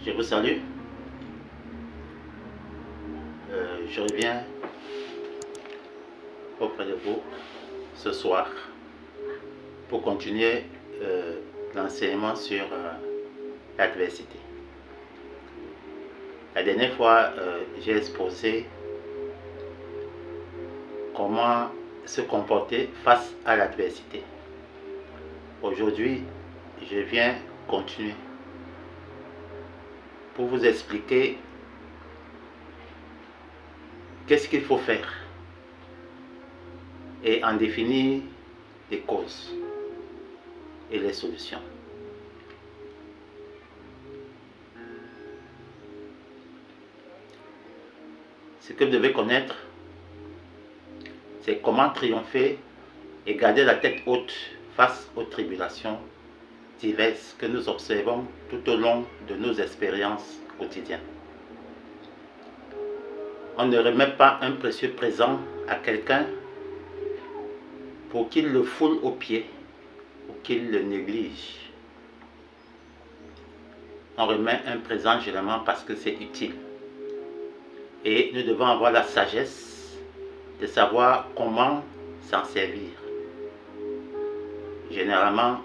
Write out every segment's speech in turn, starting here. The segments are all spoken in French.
Je vous salue. Je reviens auprès de vous ce soir pour continuer l'enseignement sur l'adversité. La dernière fois, j'ai exposé comment se comporter face à l'adversité. Aujourd'hui, je viens continuer pour vous expliquer qu'est-ce qu'il faut faire et en définir les causes et les solutions. Ce que vous devez connaître, c'est comment triompher et garder la tête haute face aux tribulations diverses que nous observons tout au long de nos expériences quotidiennes. On ne remet pas un précieux présent à quelqu'un pour qu'il le foule aux pieds ou qu'il le néglige. On remet un présent généralement parce que c'est utile. Et nous devons avoir la sagesse de savoir comment s'en servir. Généralement,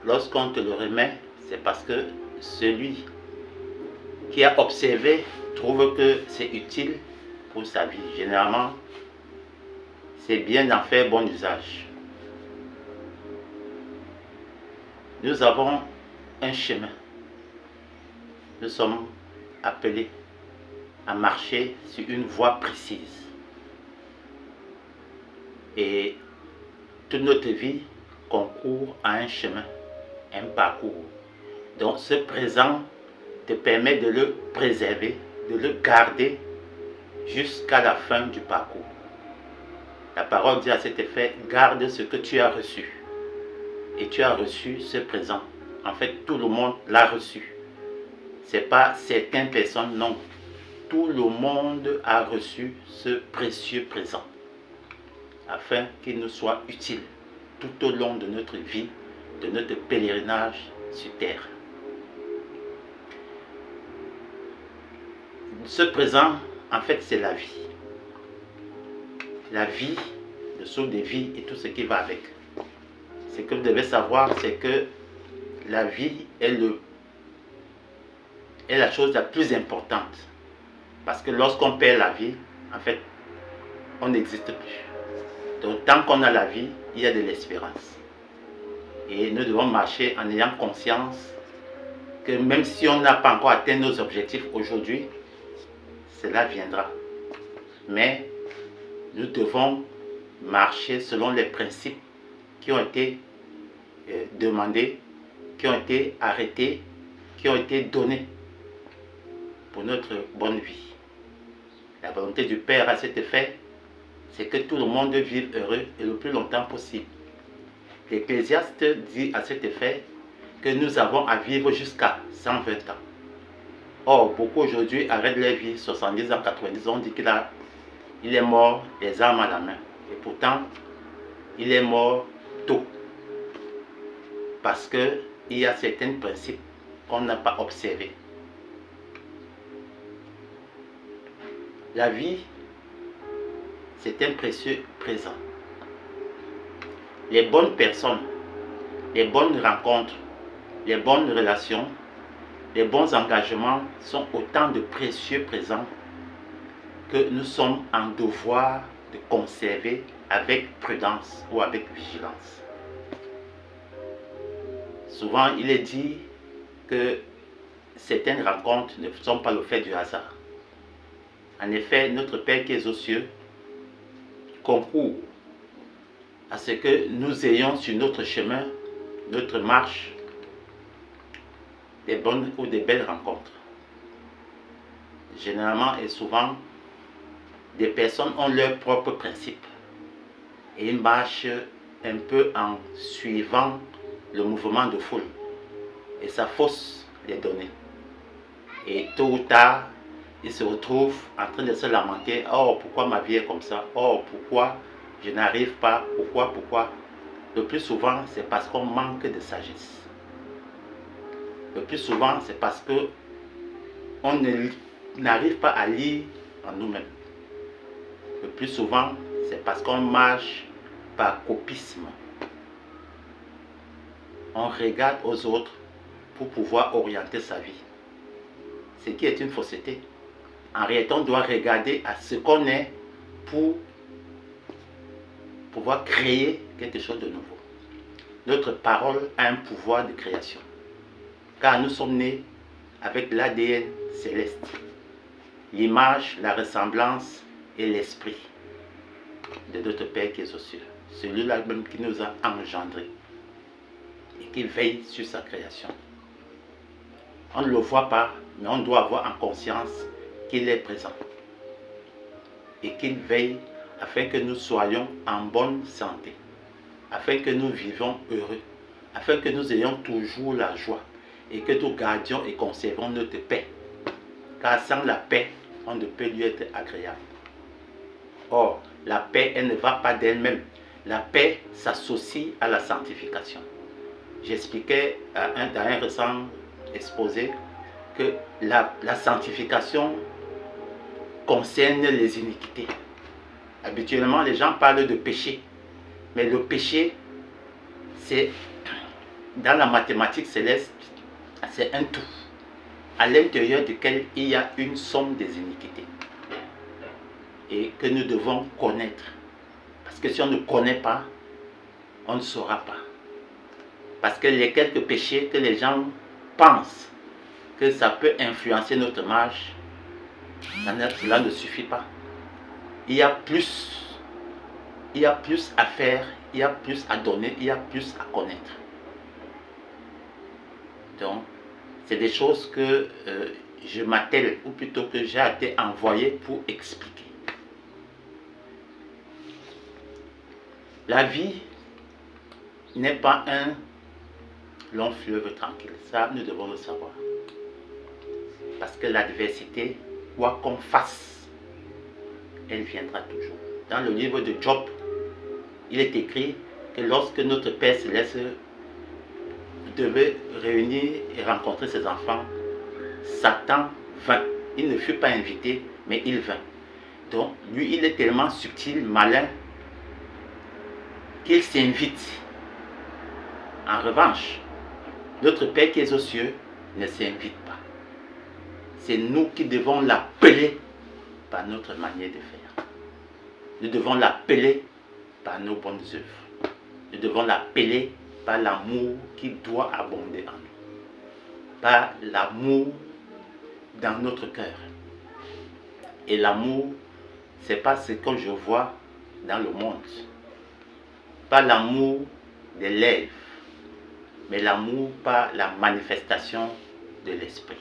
lorsqu'on te le remet, c'est parce que celui qui a observé trouve que c'est utile pour sa vie. Généralement, c'est bien d'en faire bon usage. Nous avons un chemin. Nous sommes appelés à marcher sur une voie précise. Et toute notre vie concourt à un chemin, un parcours. Donc ce présent te permet de le préserver, de le garder jusqu'à la fin du parcours. La parole dit à cet effet, garde ce que tu as reçu. Et tu as reçu ce présent. En fait, tout le monde l'a reçu. Ce n'est pas certaines personnes, non. Tout le monde a reçu ce précieux présent afin qu'il nous soit utile tout au long de notre vie, de notre pèlerinage sur terre. Ce présent, en fait, c'est la vie. La vie, le saut de vie et tout ce qui va avec. Ce que vous devez savoir, c'est que la vie est la chose la plus importante. Parce que lorsqu'on perd la vie, en fait, on n'existe plus. Donc tant qu'on a la vie, il y a de l'espérance. Et nous devons marcher en ayant conscience que même si on n'a pas encore atteint nos objectifs aujourd'hui, cela viendra. Mais nous devons marcher selon les principes qui ont été demandés, qui ont été arrêtés, qui ont été donnés pour notre bonne vie. La volonté du Père à cet effet, c'est que tout le monde vive heureux et le plus longtemps possible. L'Ecclésiaste dit à cet effet que nous avons à vivre jusqu'à 120 ans. Or, beaucoup aujourd'hui arrêtent leur vie, 70 ans, 90 ans, on dit qu'il est mort les armes à la main. Et pourtant, il est mort tôt. Parce qu'il y a certains principes qu'on n'a pas observés. La vie, c'est un précieux présent. Les bonnes personnes, les bonnes rencontres, les bonnes relations, les bons engagements sont autant de précieux présents que nous sommes en devoir de conserver avec prudence ou avec vigilance. Souvent, il est dit que certaines rencontres ne sont pas le fait du hasard. En effet, notre Père qui est aux cieux concourt à ce que nous ayons sur notre chemin, notre marche, des bonnes ou des belles rencontres. Généralement et souvent, des personnes ont leurs propres principes et ils marchent un peu en suivant le mouvement de foule et ça fausse les données. Et tôt ou tard, ils se retrouvent en train de se lamenter. Oh, pourquoi ma vie est comme ça? Oh, pourquoi je n'arrive pas? Pourquoi? Le plus souvent, c'est parce qu'on manque de sagesse. Le plus souvent, c'est parce que on n'arrive pas à lire en nous-mêmes. Le plus souvent, c'est parce qu'on marche par copisme. On regarde aux autres pour pouvoir orienter sa vie. Ce qui est une fausseté. En réalité, on doit regarder à ce qu'on est pour pouvoir créer quelque chose de nouveau. Notre parole a un pouvoir de création. Car nous sommes nés avec l'ADN céleste, l'image, la ressemblance et l'esprit de notre Père qui est aux cieux. Celui-là même qui nous a engendrés et qui veille sur sa création. On ne le voit pas, mais on doit avoir en conscience qu'il est présent et qu'il veille afin que nous soyons en bonne santé, afin que nous vivions heureux, afin que nous ayons toujours la joie et que nous gardions et conservons notre paix. Car sans la paix, on ne peut lui être agréable. Or, la paix, elle ne va pas d'elle-même. La paix s'associe à la sanctification. J'expliquais dans un récent exposé que la sanctification concerne les iniquités. Habituellement, les gens parlent de péché. Mais le péché, c'est, dans la mathématique céleste, c'est un tout, à l'intérieur duquel il y a une somme des iniquités. Et que nous devons connaître. Parce que si on ne connaît pas, on ne saura pas. Parce que les quelques péchés que les gens pensent que ça peut influencer notre marche, cela ne suffit pas. Il y a plus à faire, il y a plus à donner, il y a plus à connaître. Donc, c'est des choses que je m'attelle, ou plutôt que j'ai été envoyé pour expliquer. La vie n'est pas un long fleuve tranquille. Ça, nous devons le savoir. Parce que l'adversité, quoi qu'on fasse, elle viendra toujours. Dans le livre de Job, il est écrit que lorsque notre Père Céleste devait réunir et rencontrer ses enfants, Satan vint. Il ne fut pas invité, mais il vint. Donc, lui, il est tellement subtil, malin, qu'il s'invite. En revanche, notre Père qui est aux cieux ne s'invite pas. C'est nous qui devons l'appeler par notre manière de faire. Nous devons l'appeler par nos bonnes œuvres. Nous devons l'appeler par l'amour qui doit abonder en nous. Par l'amour dans notre cœur. Et l'amour, ce n'est pas ce que je vois dans le monde. Pas l'amour des lèvres, mais l'amour par la manifestation de l'esprit.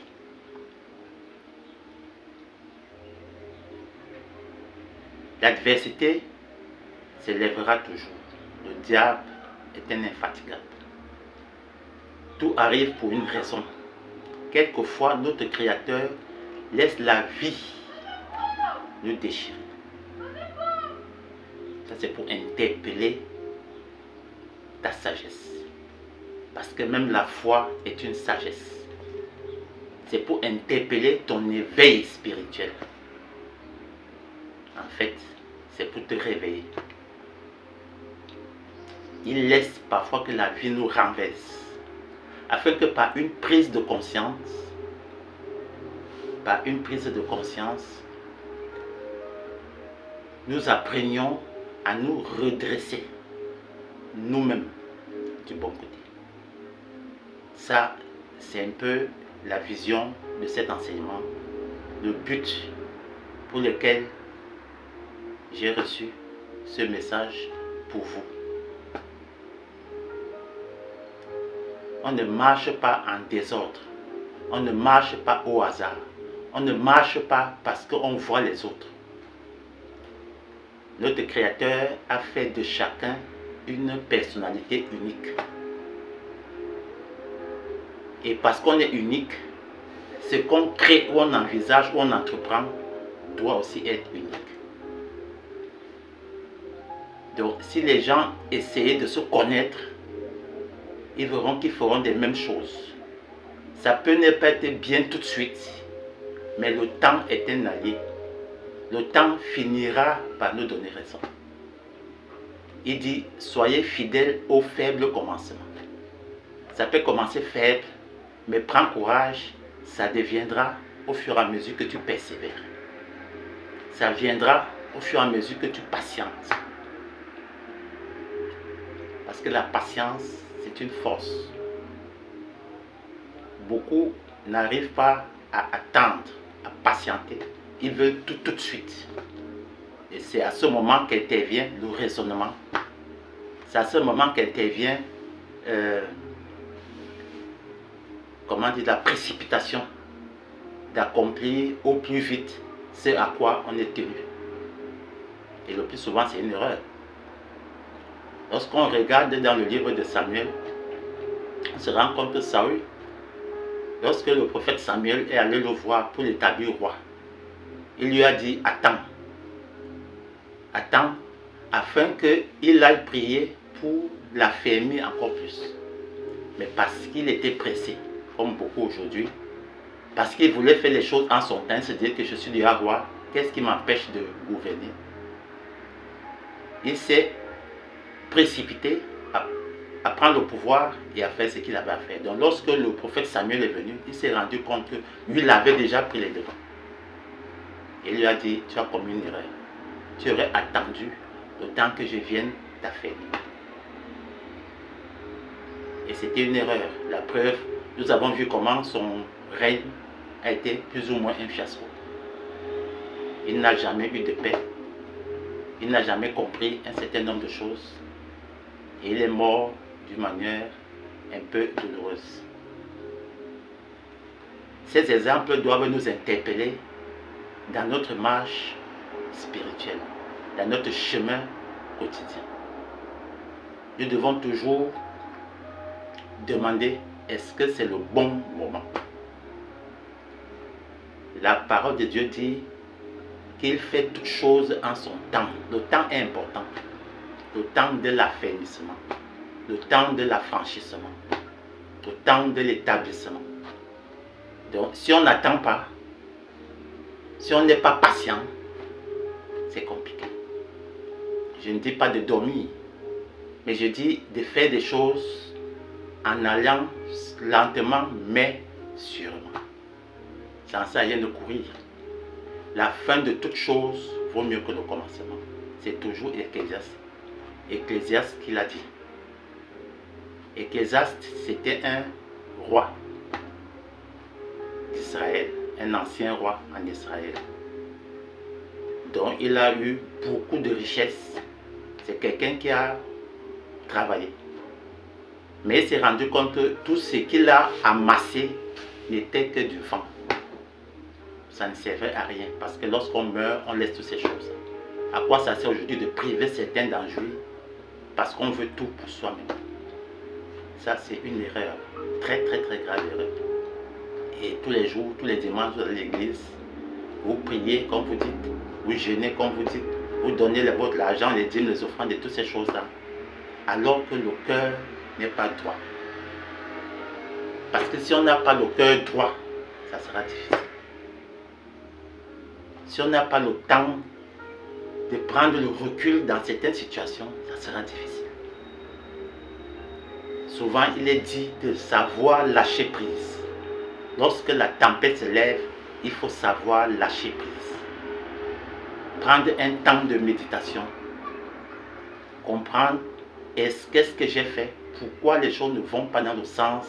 L'adversité s'élèvera toujours. Le diable est un infatigable. Tout arrive pour une raison. Quelquefois, notre Créateur laisse la vie nous déchirer. Ça, c'est pour interpeller ta sagesse. Parce que même la foi est une sagesse. C'est pour interpeller ton éveil spirituel. En fait, c'est pour te réveiller. Il laisse parfois que la vie nous renverse, afin que par une prise de conscience, nous apprenions à nous redresser nous-mêmes du bon côté. Ça, c'est un peu la vision de cet enseignement, le but pour lequel j'ai reçu ce message pour vous. On ne marche pas en désordre. On ne marche pas au hasard. On ne marche pas parce qu'on voit les autres. Notre Créateur a fait de chacun une personnalité unique. Et parce qu'on est unique, ce qu'on crée ou on envisage ou on entreprend doit aussi être unique. Donc, si les gens essayaient de se connaître, ils verront qu'ils feront des mêmes choses. Ça peut ne pas être bien tout de suite, Mais le temps est un allié. Le temps finira par nous donner raison. Il dit, soyez fidèles au faible commencement. Ça peut commencer faible, mais prends courage, ça deviendra au fur et à mesure que tu persévères. Ça viendra au fur et à mesure que tu patientes. Parce que la patience, c'est une force. Beaucoup n'arrivent pas à attendre, à patienter. Ils veulent tout de suite. Et c'est à ce moment qu'intervient le raisonnement. C'est à ce moment qu'intervient la précipitation d'accomplir au plus vite ce à quoi on est tenu. Et le plus souvent, c'est une erreur. Lorsqu'on regarde dans le livre de Samuel, on se rend compte que Saül, lorsque le prophète Samuel est allé le voir pour l'établir roi, il lui a dit, attends, afin qu'il aille prier pour l'affermir encore plus. Mais parce qu'il était pressé, comme beaucoup aujourd'hui, parce qu'il voulait faire les choses en son temps, se dire que je suis déjà roi, qu'est-ce qui m'empêche de gouverner? Il s'est précipité à prendre le pouvoir et à faire ce qu'il avait à faire. Donc lorsque le prophète Samuel est venu, il s'est rendu compte que lui, il avait déjà pris les devants. Il lui a dit, tu as commis une erreur. Tu aurais attendu le temps que je vienne t'affermir. Et c'était une erreur. La preuve, nous avons vu comment son règne a été plus ou moins un fiasco. Il n'a jamais eu de paix. Il n'a jamais compris un certain nombre de choses. Et il est mort d'une manière un peu douloureuse. Ces exemples doivent nous interpeller dans notre marche spirituelle, dans notre chemin quotidien. Nous devons toujours demander, est-ce que c'est le bon moment? La parole de Dieu dit qu'il fait toutes choses en son temps. Le temps est important. Le temps de l'affermissement, le temps de l'affranchissement, le temps de l'établissement. Donc, si on n'attend pas, si on n'est pas patient, c'est compliqué. Je ne dis pas de dormir, mais je dis de faire des choses en allant lentement, mais sûrement. Ça ne sert à rien de courir. La fin de toute chose vaut mieux que le commencement. C'est toujours Ecclésiaste qui l'a dit. Ecclésiaste, c'était un roi d'Israël, un ancien roi en Israël. Donc il a eu beaucoup de richesses. C'est quelqu'un qui a travaillé. Mais il s'est rendu compte que tout ce qu'il a amassé n'était que du vent. Ça ne servait à rien. Parce que lorsqu'on meurt, on laisse toutes ces choses. À quoi ça sert aujourd'hui de priver certains d'en jouir? Parce qu'on veut tout pour soi-même. Ça, c'est une erreur. Très, très, très grave erreur. Et tous les jours, tous les dimanches, vous allez à l'église, vous priez comme vous dites, vous jeûnez comme vous dites, vous donnez votre l'argent, les dîmes, les offrandes et toutes ces choses-là. Alors que le cœur n'est pas droit. Parce que si on n'a pas le cœur droit, ça sera difficile. Si on n'a pas le temps de prendre le recul dans certaines situations, ça sera difficile. Souvent, il est dit de savoir lâcher prise. Lorsque la tempête se lève, il faut savoir lâcher prise. Prendre un temps de méditation. Comprendre qu'est-ce que j'ai fait, pourquoi les choses ne vont pas dans le sens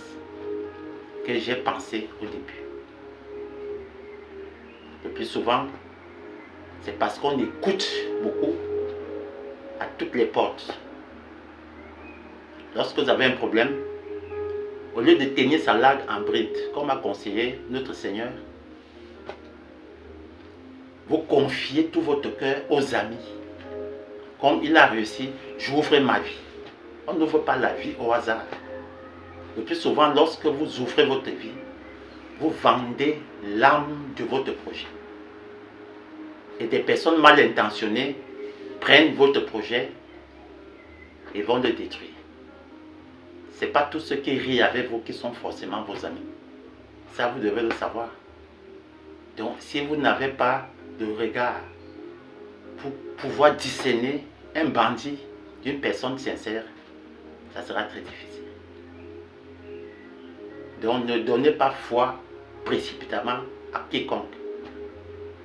que j'ai pensé au début. Le plus souvent, c'est parce qu'on écoute beaucoup à toutes les portes. Lorsque vous avez un problème, au lieu de tenir sa langue en bride, comme a conseillé notre Seigneur, vous confiez tout votre cœur aux amis. Comme il a réussi, j'ouvre ma vie. On n'ouvre pas la vie au hasard. Le plus souvent, lorsque vous ouvrez votre vie, vous vendez l'âme de votre projet. Et des personnes mal intentionnées prennent votre projet et vont le détruire. Ce n'est pas tous ceux qui rient avec vous qui sont forcément vos amis. Ça, vous devez le savoir. Donc, si vous n'avez pas de regard pour pouvoir discerner un bandit d'une personne sincère, ça sera très difficile. Donc, ne donnez pas foi précipitamment à quiconque.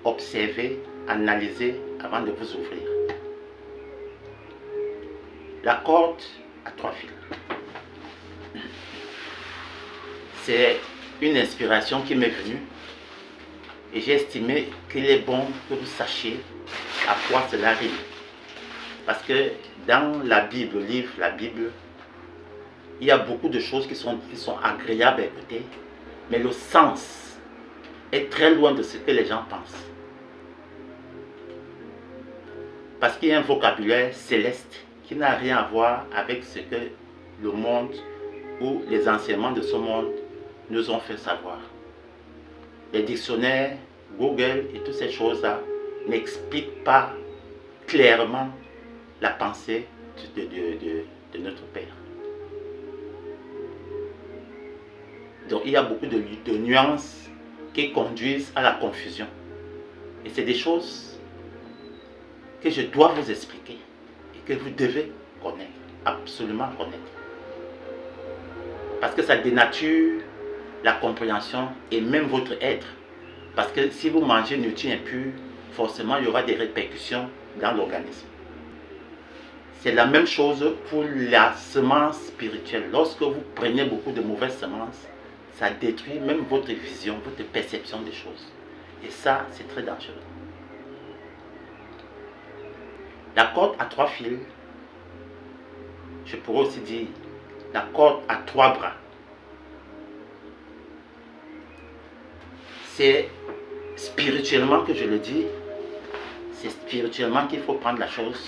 Observez, analysez avant de vous ouvrir. La corde à 3 fils. C'est une inspiration qui m'est venue et j'ai estimé qu'il est bon que vous sachiez à quoi cela rime. Parce que dans la Bible, le livre, la Bible, il y a beaucoup de choses qui sont agréables à écouter, mais le sens est très loin de ce que les gens pensent. Parce qu'il y a un vocabulaire céleste qui n'a rien à voir avec ce que le monde ou les enseignements de ce monde nous ont fait savoir. Les dictionnaires, Google et toutes ces choses-là n'expliquent pas clairement la pensée de notre Père. Donc il y a beaucoup de nuances qui conduisent à la confusion. Et c'est des choses que je dois vous expliquer et que vous devez connaître, absolument connaître. Parce que ça dénature la compréhension et même votre être. Parce que si vous mangez une nourriture impure, forcément il y aura des répercussions dans l'organisme. C'est la même chose pour la semence spirituelle. Lorsque vous prenez beaucoup de mauvaises semences, ça détruit même votre vision, votre perception des choses. Et ça, c'est très dangereux. La corde à 3 fils, je pourrais aussi dire la corde à 3 bras. C'est spirituellement que je le dis, c'est spirituellement qu'il faut prendre la chose.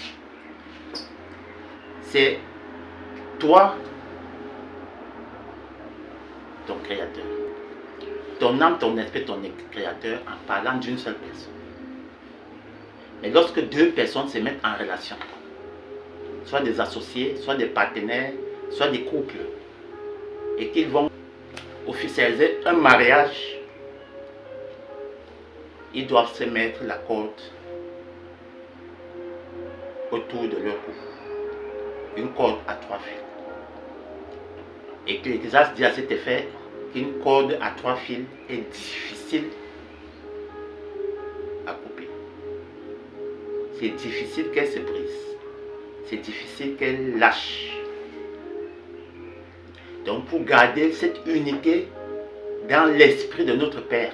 C'est toi, ton créateur. Ton âme, ton esprit, ton créateur en parlant d'une seule personne. Mais lorsque 2 personnes se mettent en relation, soit des associés, soit des partenaires, soit des couples, et qu'ils vont officialiser un mariage, ils doivent se mettre la corde autour de leur cou. Une corde à 3 fils. Et que l'Ecclésiaste dit à cet effet qu'une corde à 3 fils est difficile à couper. C'est difficile qu'elle se brise. C'est difficile qu'elle lâche. Donc pour garder cette unité dans l'esprit de notre Père,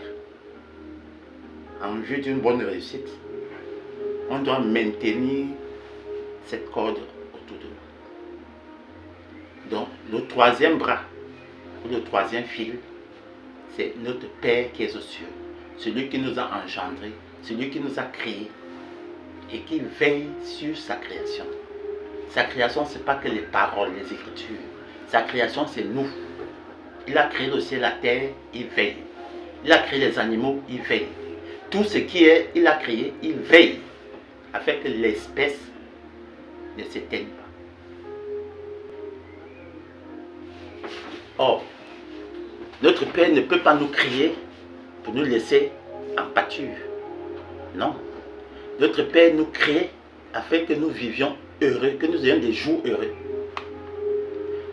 en vue d'une bonne réussite, on doit maintenir cette corde autour de nous. Donc le 3e bras, ou le 3e fil, c'est notre Père qui est aux cieux, celui qui nous a engendrés, celui qui nous a créés et qui veille sur sa création. Sa création, ce n'est pas que les paroles, les écritures. Sa création, c'est nous. Il a créé le ciel, la terre, il veille. Il a créé les animaux, il veille. Tout ce qui est, il a créé, il veille, afin que l'espèce ne s'éteigne pas. Or, notre Père ne peut pas nous créer pour nous laisser en pâture. Non. Notre Père nous crée afin que nous vivions heureux, que nous ayons des jours heureux.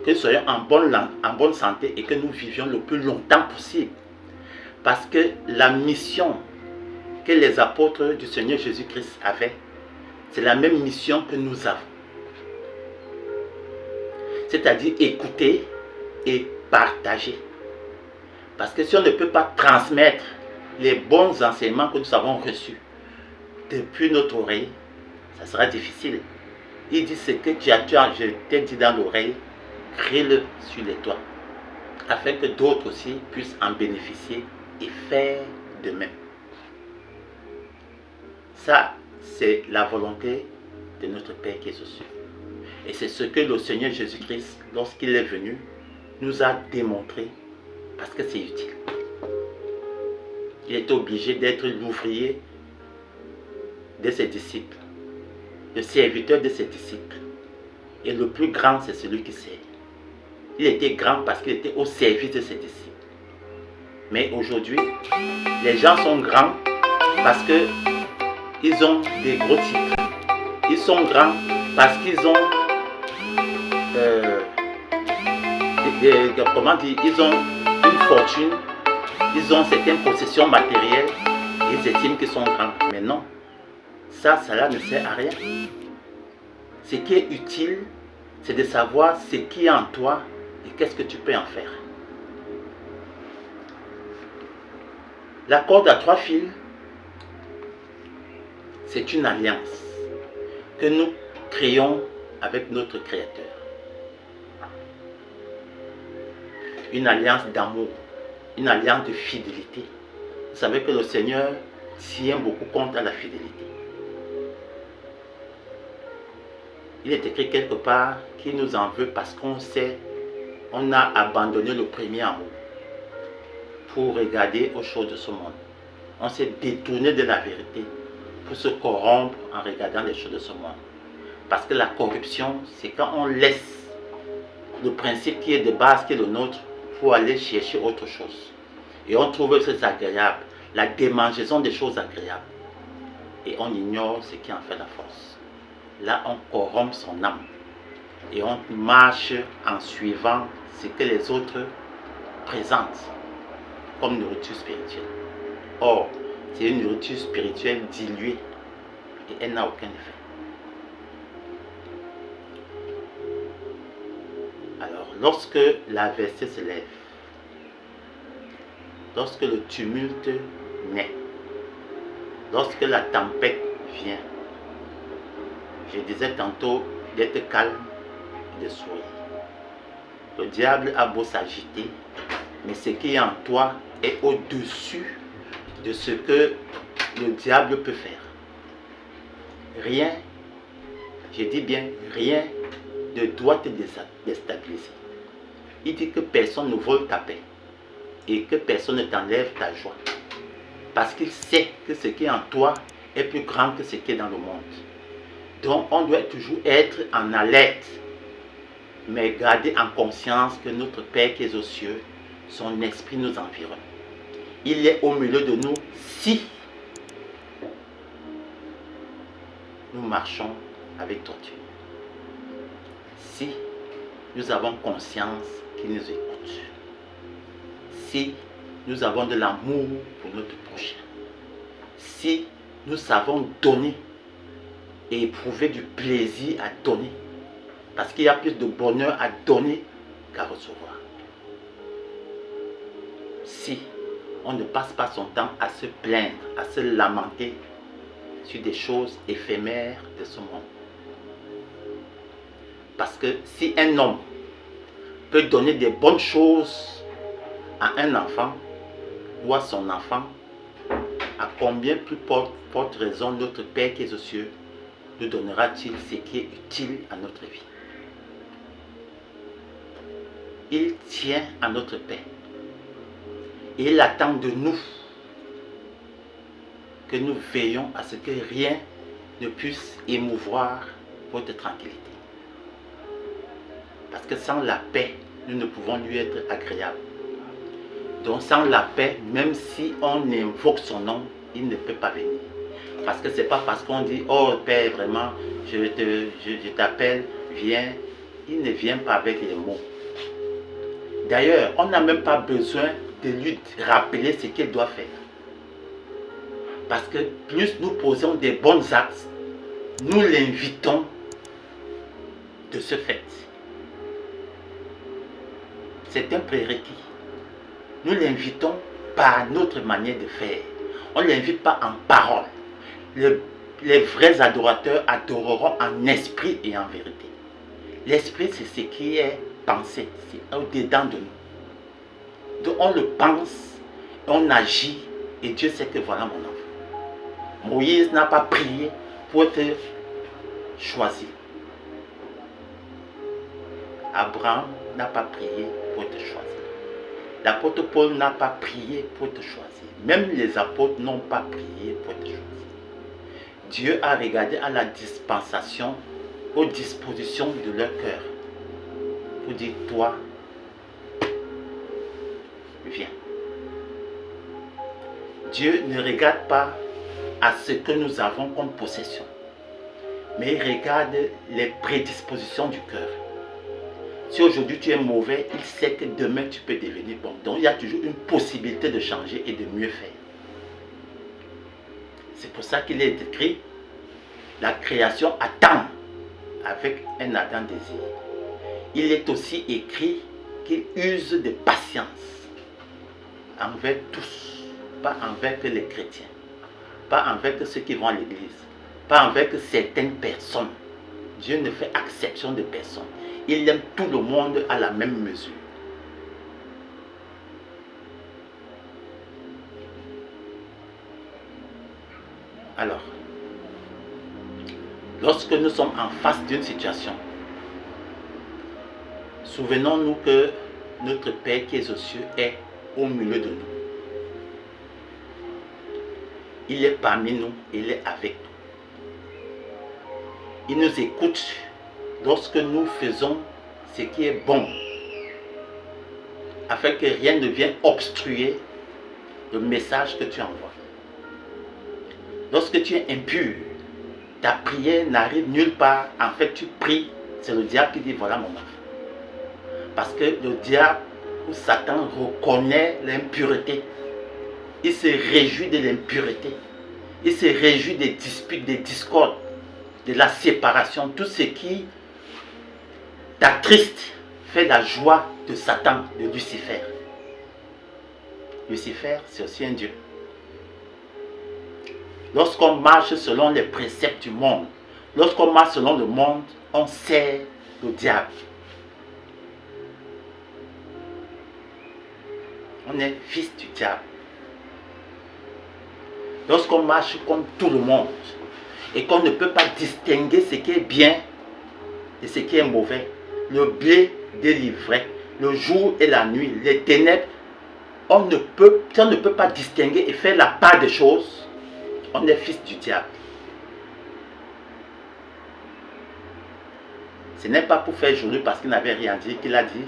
Que nous soyons en bonne santé et que nous vivions le plus longtemps possible. Parce que la mission que les apôtres du Seigneur Jésus-Christ avaient, c'est la même mission que nous avons. C'est-à-dire écouter et partager. Parce que si on ne peut pas transmettre les bons enseignements que nous avons reçus depuis notre oreille, ça sera difficile. Il dit ce que je t'ai dit dans l'oreille, crée-le sur les toits, afin que d'autres aussi puissent en bénéficier et faire de même. Ça, c'est la volonté de notre Père qui est aux cieux. Et c'est ce que le Seigneur Jésus-Christ, lorsqu'il est venu, nous a démontré, parce que c'est utile. Il est obligé d'être l'ouvrier de ses disciples, le serviteur de ses disciples. Et le plus grand, c'est celui qui sert. Il était grand parce qu'il était au service de ses disciples. Mais aujourd'hui, les gens sont grands parce que ils ont des gros titres. Ils sont grands parce qu'ils ont comment dire, ils ont une fortune, ils ont certaines possessions matérielles et ils estiment qu'ils sont grands. Mais non, cela ne sert à rien. Ce qui est utile, c'est de savoir ce qui est en toi et qu'est-ce que tu peux en faire. La corde à 3 fils, c'est une alliance que nous créons avec notre Créateur. Une alliance d'amour, une alliance de fidélité. Vous savez que le Seigneur tient beaucoup compte à la fidélité. Il est écrit quelque part qu'il nous en veut parce qu'on sait, on a abandonné le premier amour pour regarder aux choses de ce monde. On s'est détourné de la vérité pour se corrompre en regardant les choses de ce monde. Parce que la corruption, c'est quand on laisse le principe qui est de base, qui est le nôtre, pour aller chercher autre chose. Et on trouve que c'est agréable, la démangeaison des choses agréables. Et on ignore ce qui en fait la force. Là, on corrompt son âme. Et on marche en suivant ce que les autres présentent comme nourriture spirituelle. Or, c'est une nourriture spirituelle diluée et elle n'a aucun effet. Alors, lorsque l'adversité se lève, lorsque le tumulte naît, lorsque la tempête vient, je disais tantôt d'être calme et de sourire. Le diable a beau s'agiter, mais ce qui est en toi est au-dessus de ce que le diable peut faire. Rien, je dis bien rien, ne doit te déstabiliser. Il dit que personne ne vole ta paix et que personne ne t'enlève ta joie. Parce qu'il sait que ce qui est en toi est plus grand que ce qui est dans le monde. Donc on doit toujours être en alerte, mais garder en conscience que notre Père qui est aux cieux, son esprit nous environne. Il est au milieu de nous si nous marchons avec droiture. Si nous avons conscience qu'il nous écoute. Si nous avons de l'amour pour notre prochain. Si nous savons donner et éprouver du plaisir à donner. Parce qu'il y a plus de bonheur à donner qu'à recevoir. Si on ne passe pas son temps à se plaindre, à se lamenter sur des choses éphémères de ce monde. Parce que si un homme peut donner des bonnes choses à un enfant ou à son enfant, à combien plus forte raison notre Père qui est aux cieux nous donnera-t-il ce qui est utile à notre vie? Il tient à notre paix. Et il attend de nous que nous veillons à ce que rien ne puisse émouvoir votre tranquillité. Parce que sans la paix, nous ne pouvons lui être agréables. Donc sans la paix, même si on invoque son nom, il ne peut pas venir. Parce que ce n'est pas parce qu'on dit « Oh Père, vraiment, je t'appelle, viens ». Il ne vient pas avec les mots. D'ailleurs, on n'a même pas besoin de lui rappeler ce qu'il doit faire. Parce que plus nous posons des bons actes, nous l'invitons de ce fait. C'est un prérequis. Nous l'invitons par notre manière de faire. On ne l'invite pas en parole. Les vrais adorateurs adoreront en esprit et en vérité. L'esprit, c'est ce qui est pensé, c'est au-dedans de nous. Donc on le pense, on agit, et Dieu sait que voilà mon enfant. Moïse n'a pas prié pour être choisi. Abraham n'a pas prié pour être choisi. L'apôtre Paul n'a pas prié pour être choisi. Même les apôtres n'ont pas prié pour être choisi. Dieu a regardé à la dispensation, aux dispositions de leur cœur, pour dire, toi, viens. Dieu ne regarde pas à ce que nous avons comme possession, mais il regarde les prédispositions du cœur. Si aujourd'hui tu es mauvais, il sait que demain tu peux devenir bon. Donc il y a toujours une possibilité de changer et de mieux faire. C'est pour ça qu'il est écrit, la création attend avec un ardent désir. Il est aussi écrit qu'il use de patience envers tous, pas envers que les chrétiens, pas envers que ceux qui vont à l'église, pas envers que certaines personnes. Dieu ne fait exception de personne. Il aime tout le monde à la même mesure. Alors, lorsque nous sommes en face d'une situation, souvenons-nous que notre Père qui est aux cieux est au milieu de nous. Il est parmi nous, il est avec nous. Il nous écoute lorsque nous faisons ce qui est bon, afin que rien ne vienne obstruer le message que tu envoies. Lorsque tu es impur, ta prière n'arrive nulle part. En fait, tu pries, c'est le diable qui dit voilà mon enfant. Parce que le diable ou Satan reconnaît l'impureté. Il se réjouit de l'impureté. Il se réjouit des disputes, des discordes, de la séparation. Tout ce qui t'attriste fait la joie de Satan, de Lucifer. Lucifer, c'est aussi un Dieu. Lorsqu'on marche selon les préceptes du monde, lorsqu'on marche selon le monde, on sert le diable. On est fils du diable. Lorsqu'on marche comme tout le monde et qu'on ne peut pas distinguer ce qui est bien de ce qui est mauvais, le blé délivré, le jour et la nuit, les ténèbres, on ne peut pas distinguer et faire la part des choses, on est fils du diable. Ce n'est pas pour faire joli parce qu'il n'avait rien dit qu'il a dit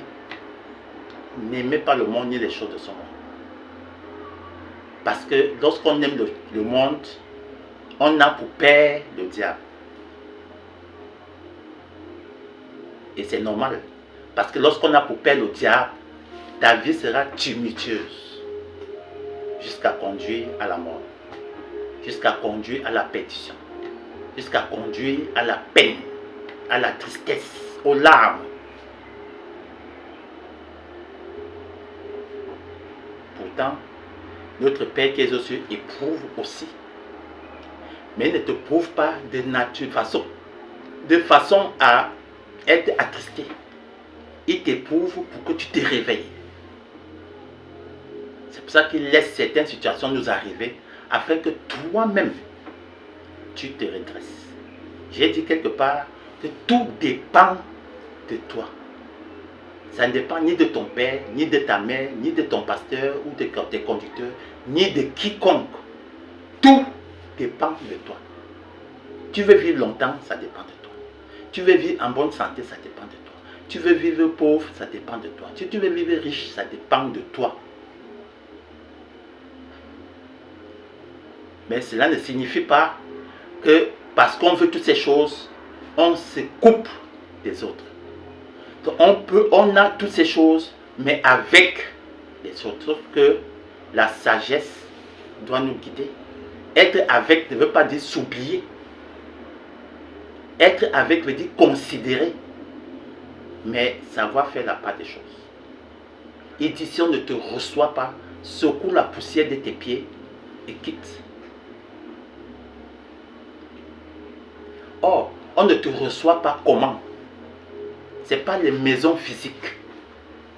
n'aimez pas le monde ni les choses de ce monde. Parce que lorsqu'on aime le monde, on a pour père le diable. Et c'est normal. Parce que lorsqu'on a pour père le diable, ta vie sera tumultueuse. Jusqu'à conduire à la mort. Jusqu'à conduire à la perdition. Jusqu'à conduire à la peine, à la tristesse, aux larmes. Pourtant, notre Père qui est aux cieux éprouve aussi. Mais il ne te prouve pas de façon à être attristé. Il t'éprouve pour que tu te réveilles. C'est pour ça qu'il laisse certaines situations nous arriver afin que toi-même, tu te redresses. J'ai dit quelque part que tout dépend de toi. Ça ne dépend ni de ton père, ni de ta mère, ni de ton pasteur ou de tes conducteurs, ni de quiconque. Tout dépend de toi. Tu veux vivre longtemps, ça dépend de toi. Tu veux vivre en bonne santé, ça dépend de toi. Tu veux vivre pauvre, ça dépend de toi. Si tu veux vivre riche, ça dépend de toi. Mais cela ne signifie pas que parce qu'on veut toutes ces choses, on se coupe des autres. Donc on a toutes ces choses, mais avec les autres. Sauf que la sagesse doit nous guider. Être avec ne veut pas dire s'oublier. Être avec veut dire considérer. Mais savoir faire la part des choses. Il dit si on ne te reçoit pas, secoue la poussière de tes pieds et quitte. Or, on ne te reçoit pas comment? Ce n'est pas les maisons physiques,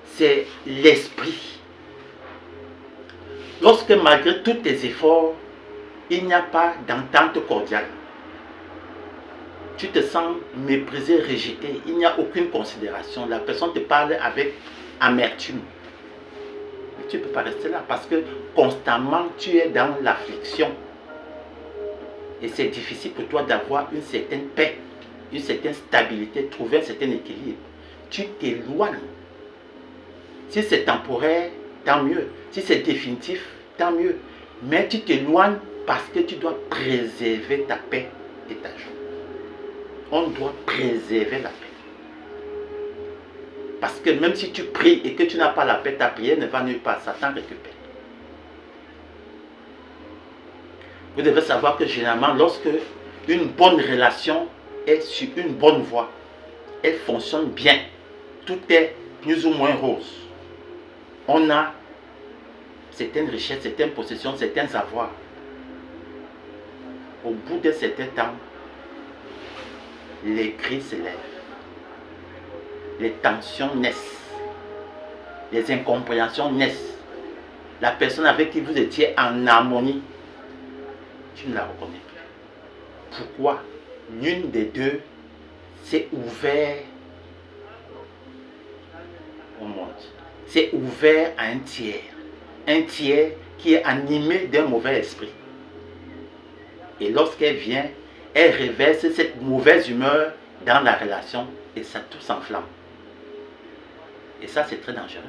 c'est l'esprit. Lorsque malgré tous tes efforts, il n'y a pas d'entente cordiale, tu te sens méprisé, rejeté, il n'y a aucune considération, la personne te parle avec amertume. Mais tu ne peux pas rester là parce que constamment tu es dans l'affliction. Et c'est difficile pour toi d'avoir une certaine paix, une certaine stabilité, trouver un certain équilibre. Tu t'éloignes. Si c'est temporaire, tant mieux. Si c'est définitif, tant mieux. Mais tu t'éloignes parce que tu dois préserver ta paix et ta joie. On doit préserver la paix. Parce que même si tu pries et que tu n'as pas la paix, ta prière ne va nulle part. Satan récupère. Vous devez savoir que généralement, lorsque une bonne relation est sur une bonne voie, elle fonctionne bien. Tout est plus ou moins rose. On a certaines richesses, certaines possessions, certains avoirs. Au bout de certain temps, les cris se lèvent. Les tensions naissent. Les incompréhensions naissent. La personne avec qui vous étiez en harmonie, tu ne la reconnais plus. Pourquoi? L'une des deux s'est ouverte au monde. C'est ouvert à un tiers. Un tiers qui est animé d'un mauvais esprit. Et lorsqu'elle vient, elle reverse cette mauvaise humeur dans la relation et ça tout s'enflamme. Et ça, c'est très dangereux.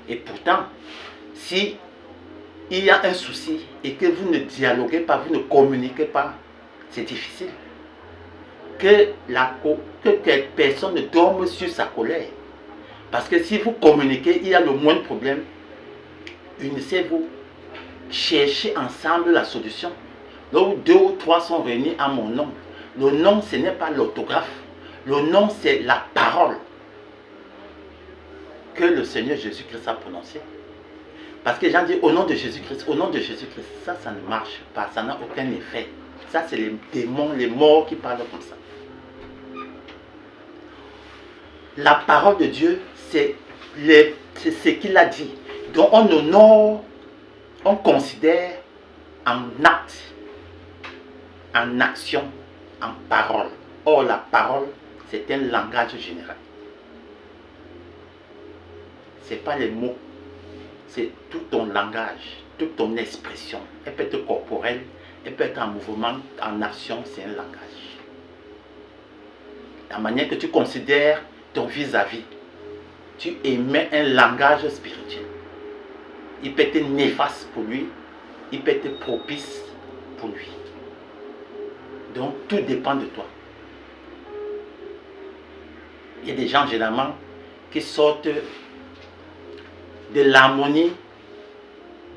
Et pourtant, si il y a un souci et que vous ne dialoguez pas, vous ne communiquez pas, c'est difficile. Que personne ne dorme sur sa colère. Parce que si vous communiquez, il y a le moindre problème. Unissez-vous. Cherchez ensemble la solution. Là où 2 ou 3 sont réunis à mon nom. Le nom, ce n'est pas l'orthographe. Le nom, c'est la parole que le Seigneur Jésus-Christ a prononcée. Parce que les gens disent au nom de Jésus-Christ, au nom de Jésus-Christ. Ça ne marche pas, ça n'a aucun effet. Ça, c'est les démons, les morts qui parlent comme ça. La parole de Dieu, c'est ce qu'il a dit. Donc on honore, on considère en acte, en action, en parole. Or, la parole, c'est un langage général. Ce n'est pas les mots, c'est tout ton langage, toute ton expression. Elle peut être corporelle, elle peut être en mouvement, en action, c'est un langage. La manière que tu considères ton vis-à-vis, tu émets un langage spirituel. Il peut être néfaste pour lui, il peut être propice pour lui. Donc tout dépend de toi. Il y a des gens généralement qui sortent de l'harmonie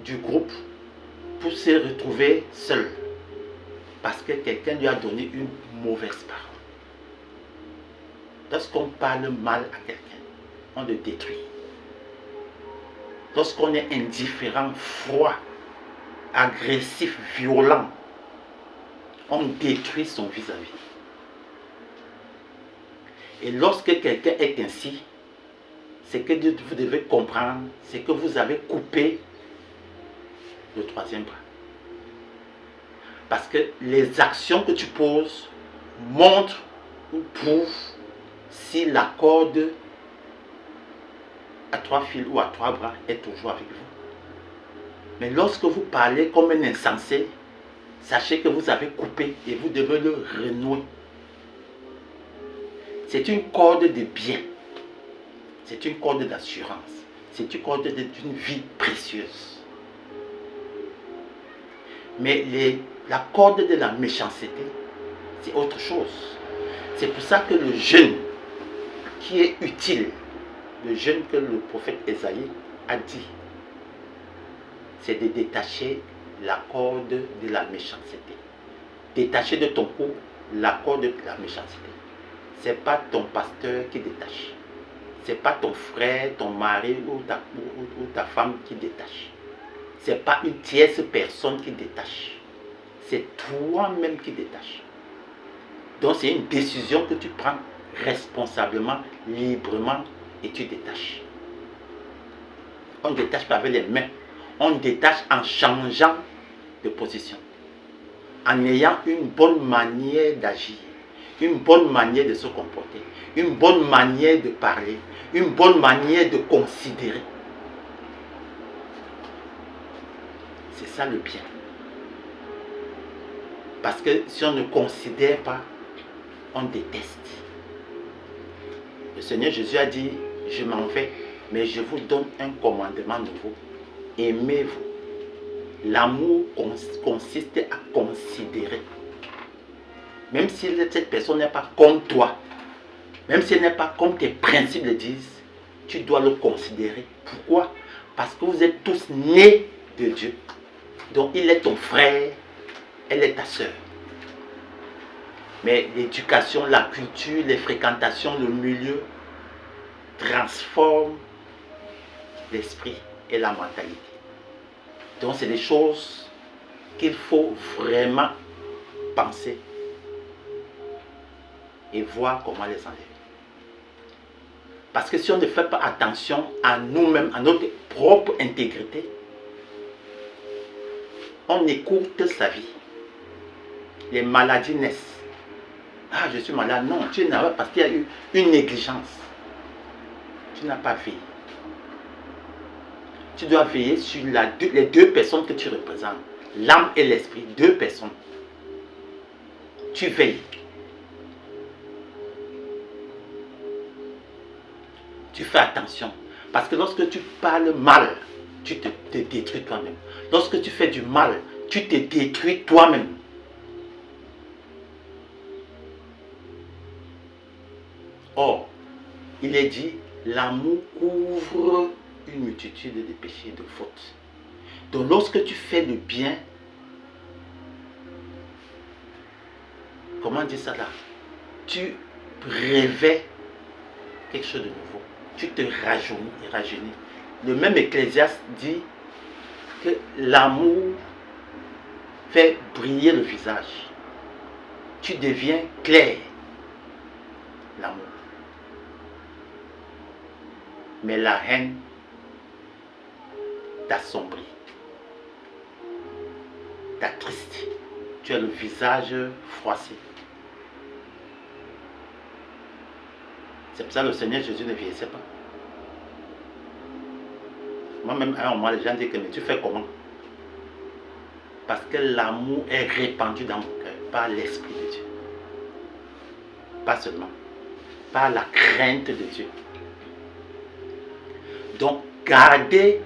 du groupe pour se retrouver seul. Parce que quelqu'un lui a donné une mauvaise parole. Lorsqu'on parle mal à quelqu'un, on le détruit. Lorsqu'on est indifférent, froid, agressif, violent, on détruit son vis-à-vis. Et lorsque quelqu'un est ainsi, ce que vous devez comprendre, c'est que vous avez coupé le troisième bras. Parce que les actions que tu poses montrent ou prouvent si la corde à 3 fils ou à 3 bras est toujours avec vous. Mais lorsque vous parlez comme un insensé, sachez que vous avez coupé et vous devez le renouer. C'est une corde de bien. C'est une corde d'assurance. C'est une corde d'une vie précieuse. Mais la corde de la méchanceté, c'est autre chose. C'est pour ça que le jeûne qui est utile, le jeûne que le prophète Ésaïe a dit, c'est de détacher la corde de la méchanceté. Détacher de ton cou la corde de la méchanceté. Ce n'est pas ton pasteur qui détache. Ce n'est pas ton frère, ton mari ou ta femme qui détache. Ce n'est pas une tierce personne qui détache. C'est toi-même qui détache. Donc c'est une décision que tu prends responsablement, librement et tu détaches. On ne détache pas avec les mains. On détache en changeant de position. En ayant une bonne manière d'agir. Une bonne manière de se comporter. Une bonne manière de parler. Une bonne manière de considérer. C'est ça le bien. Parce que si on ne considère pas, on déteste. Le Seigneur Jésus a dit, je m'en vais, mais je vous donne un commandement nouveau. Aimez-vous. L'amour consiste à considérer. Même si cette personne n'est pas comme toi, même si elle n'est pas comme tes principes le disent, tu dois le considérer. Pourquoi? Parce que vous êtes tous nés de Dieu. Donc il est ton frère, elle est ta soeur. Mais l'éducation, la culture, les fréquentations, le milieu transforment l'esprit et la mentalité. Donc c'est des choses qu'il faut vraiment penser et voir comment les enlever. Parce que si on ne fait pas attention à nous-mêmes, à notre propre intégrité, on écourte sa vie. Les maladies naissent. Ah, je suis malade. Non, tu n'as pas parce qu'il y a eu une négligence. Tu n'as pas veillé. Tu dois veiller sur les deux personnes que tu représentes. L'âme et l'esprit, deux personnes. Tu veilles. Tu fais attention. Parce que lorsque tu parles mal, tu te détruis toi-même. Lorsque tu fais du mal, tu te détruis toi-même. Or, il est dit, l'amour couvre une multitude de péchés, de fautes. Donc lorsque tu fais le bien, comment dire ça là? Tu rêvais quelque chose de nouveau. Tu te rajeunis. Le même Ecclésiaste dit que l'amour fait briller le visage. Tu deviens clair. L'amour. Mais la haine t'assombrit, t'attriste. Tu as le visage froissé. C'est pour ça que le Seigneur Jésus ne vieillissait pas. Moi-même, à un moment, les gens disent que mais tu fais comment? Parce que l'amour est répandu dans mon cœur par l'Esprit de Dieu. Pas seulement, par la crainte de Dieu. Donc, gardez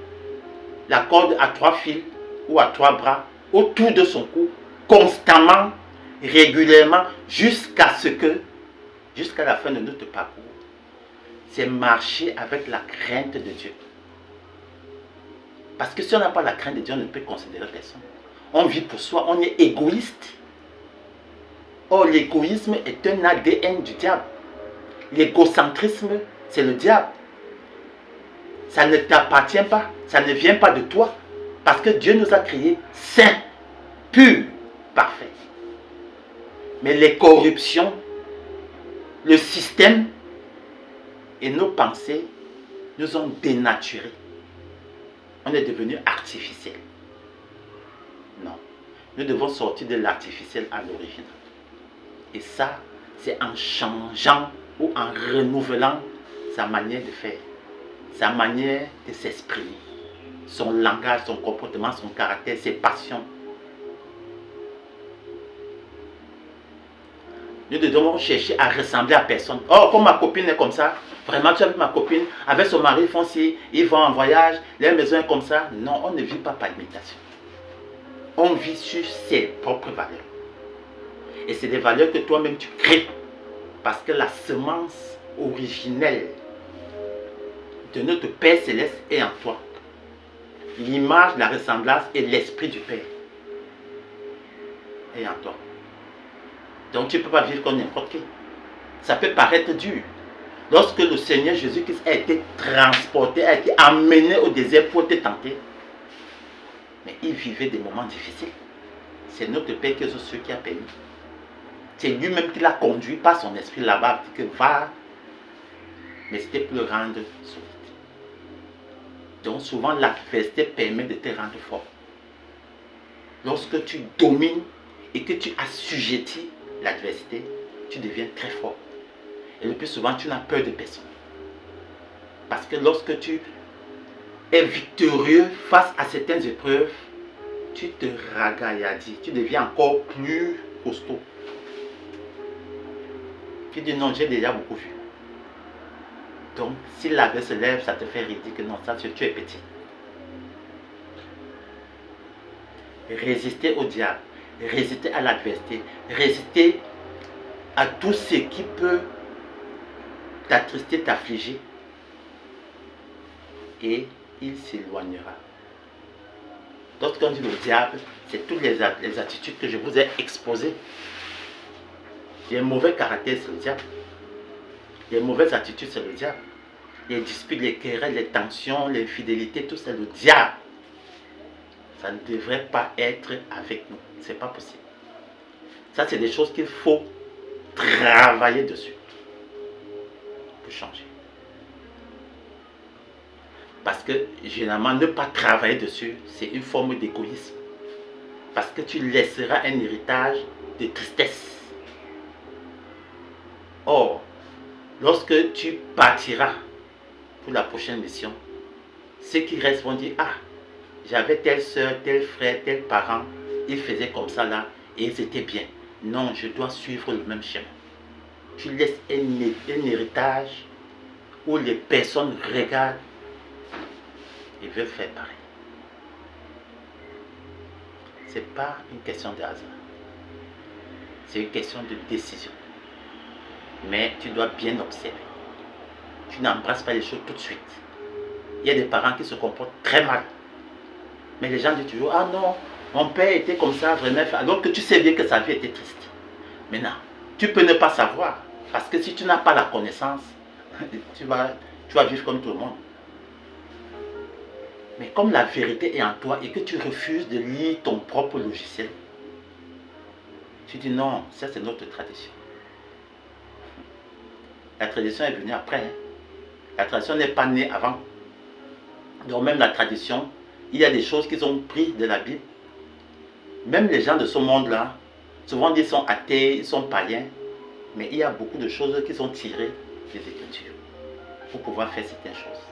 la corde à 3 fils ou à 3 bras autour de son cou, constamment, régulièrement, jusqu'à la fin de notre parcours. C'est marcher avec la crainte de Dieu. Parce que si on n'a pas la crainte de Dieu, on ne peut considérer personne. On vit pour soi, on est égoïste. Or, l'égoïsme est un ADN du diable. L'égocentrisme, c'est le diable. Ça ne t'appartient pas, ça ne vient pas de toi. Parce que Dieu nous a créés saints, purs, parfaits. Mais les corruptions, le système et nos pensées nous ont dénaturés. On est devenu artificiel. Non. Nous devons sortir de l'artificiel à l'origine. Et ça, c'est en changeant ou en renouvelant sa manière de faire, sa manière de s'exprimer, son langage, son comportement, son caractère, ses passions. Nous devons chercher à ressembler à personne. Oh, comme ma copine est comme ça, vraiment tu as vu ma copine, avec son mari, ils font ci, ils vont en voyage, leur maison est comme ça. Non, on ne vit pas par imitation. On vit sur ses propres valeurs. Et c'est des valeurs que toi-même tu crées. Parce que la semence originelle de notre Père Céleste est en toi. L'image, la ressemblance et l'esprit du Père est en toi. Donc tu ne peux pas vivre comme n'importe qui. Ça peut paraître dur. Lorsque le Seigneur Jésus-Christ a été transporté, a été amené au désert pour te tenter, mais il vivait des moments difficiles. C'est notre Père qui est ceux qui a permis. C'est lui-même qui l'a conduit par son esprit là-bas, que va, mais c'était pour le rendre solide. Donc souvent l'adversité permet de te rendre fort. Lorsque tu domines et que tu assujettis l'adversité, tu deviens très fort. Et le plus souvent, tu n'as peur de personne. Parce que lorsque tu es victorieux face à certaines épreuves, tu te ragaillardis, tu deviens encore plus costaud. Tu dis non, j'ai déjà beaucoup vu. Donc, si l'aveu se lève, ça te fait ridicule. Non, ça, tu es petit. résister au diable, résister à l'adversité, résister à tout ce qui peut t'attrister, t'affliger, et il s'éloignera. Lorsqu'on dit le diable, c'est toutes les attitudes que je vous ai exposées. Les mauvais caractères, c'est le diable. Les mauvaises attitudes, c'est le diable. Les disputes, les querelles, les tensions, l'infidélité, tout c'est le diable. Ça ne devrait pas être avec nous. C'est pas possible. Ça, c'est des choses qu'il faut travailler dessus pour changer. Parce que généralement, ne pas travailler dessus, c'est une forme d'égoïsme. Parce que tu laisseras un héritage de tristesse. Or, lorsque tu partiras pour la prochaine mission, ceux qui restent vont dire, ah, j'avais telle soeur, tel frère, tel parent, ils faisaient comme ça là, et ils étaient bien. Non, je dois suivre le même chemin. Tu laisses un héritage où les personnes regardent et veulent faire pareil. Ce n'est pas une question de hasard. C'est une question de décision. Mais tu dois bien observer. Tu n'embrasses pas les choses tout de suite. Il y a des parents qui se comportent très mal. Mais les gens disent toujours, ah non, mon père était comme ça, vraiment. Alors que tu sais bien que sa vie était triste. Maintenant, tu peux ne pas savoir. Parce que si tu n'as pas la connaissance, tu vas vivre comme tout le monde. Mais comme la vérité est en toi et que tu refuses de lire ton propre logiciel, tu dis non, ça c'est notre tradition. La tradition est venue après. Hein. La tradition n'est pas née avant. Donc même la tradition, il y a des choses qu'ils ont prises de la Bible. Même les gens de ce monde-là, souvent ils sont athées, ils sont païens, mais il y a beaucoup de choses qui sont tirées des Écritures pour pouvoir faire certaines choses.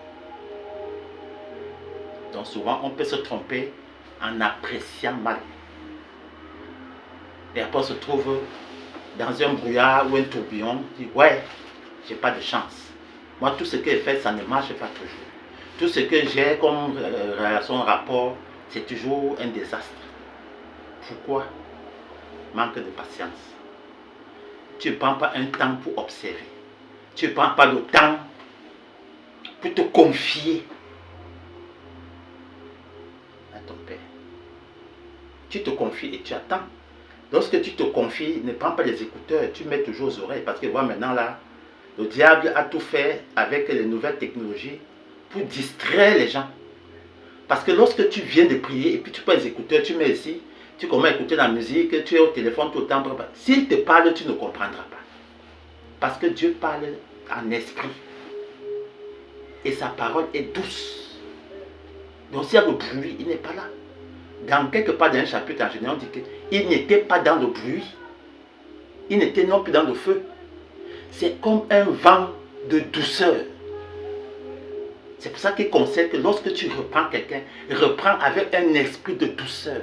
Donc souvent on peut se tromper en appréciant mal. Et après on se trouve dans un brouillard ou un tourbillon, on dit ouais, j'ai pas de chance. Moi tout ce que j'ai fait, ça ne marche pas toujours. Tout ce que j'ai comme relation, rapport, c'est toujours un désastre. Pourquoi? Manque de patience. Tu ne prends pas un temps pour observer. Tu ne prends pas le temps pour te confier à ton Père. Tu te confies et tu attends. Lorsque tu te confies, ne prends pas les écouteurs, tu mets toujours aux oreilles. Parce que voilà maintenant là, le diable a tout fait avec les nouvelles technologies pour distraire les gens. Parce que lorsque tu viens de prier et puis tu prends les écouteurs, tu mets ici, tu commences à écouter la musique, tu es au téléphone tout le temps. S'il te parle, tu ne comprendras pas. Parce que Dieu parle en esprit. Et sa parole est douce. Donc s'il y a le bruit, il n'est pas là. Dans quelque part dans un chapitre en général, on dit qu'il n'était pas dans le bruit. Il n'était non plus dans le feu. C'est comme un vent de douceur. C'est pour ça qu'il conseille que lorsque tu reprends quelqu'un, reprends avec un esprit de douceur.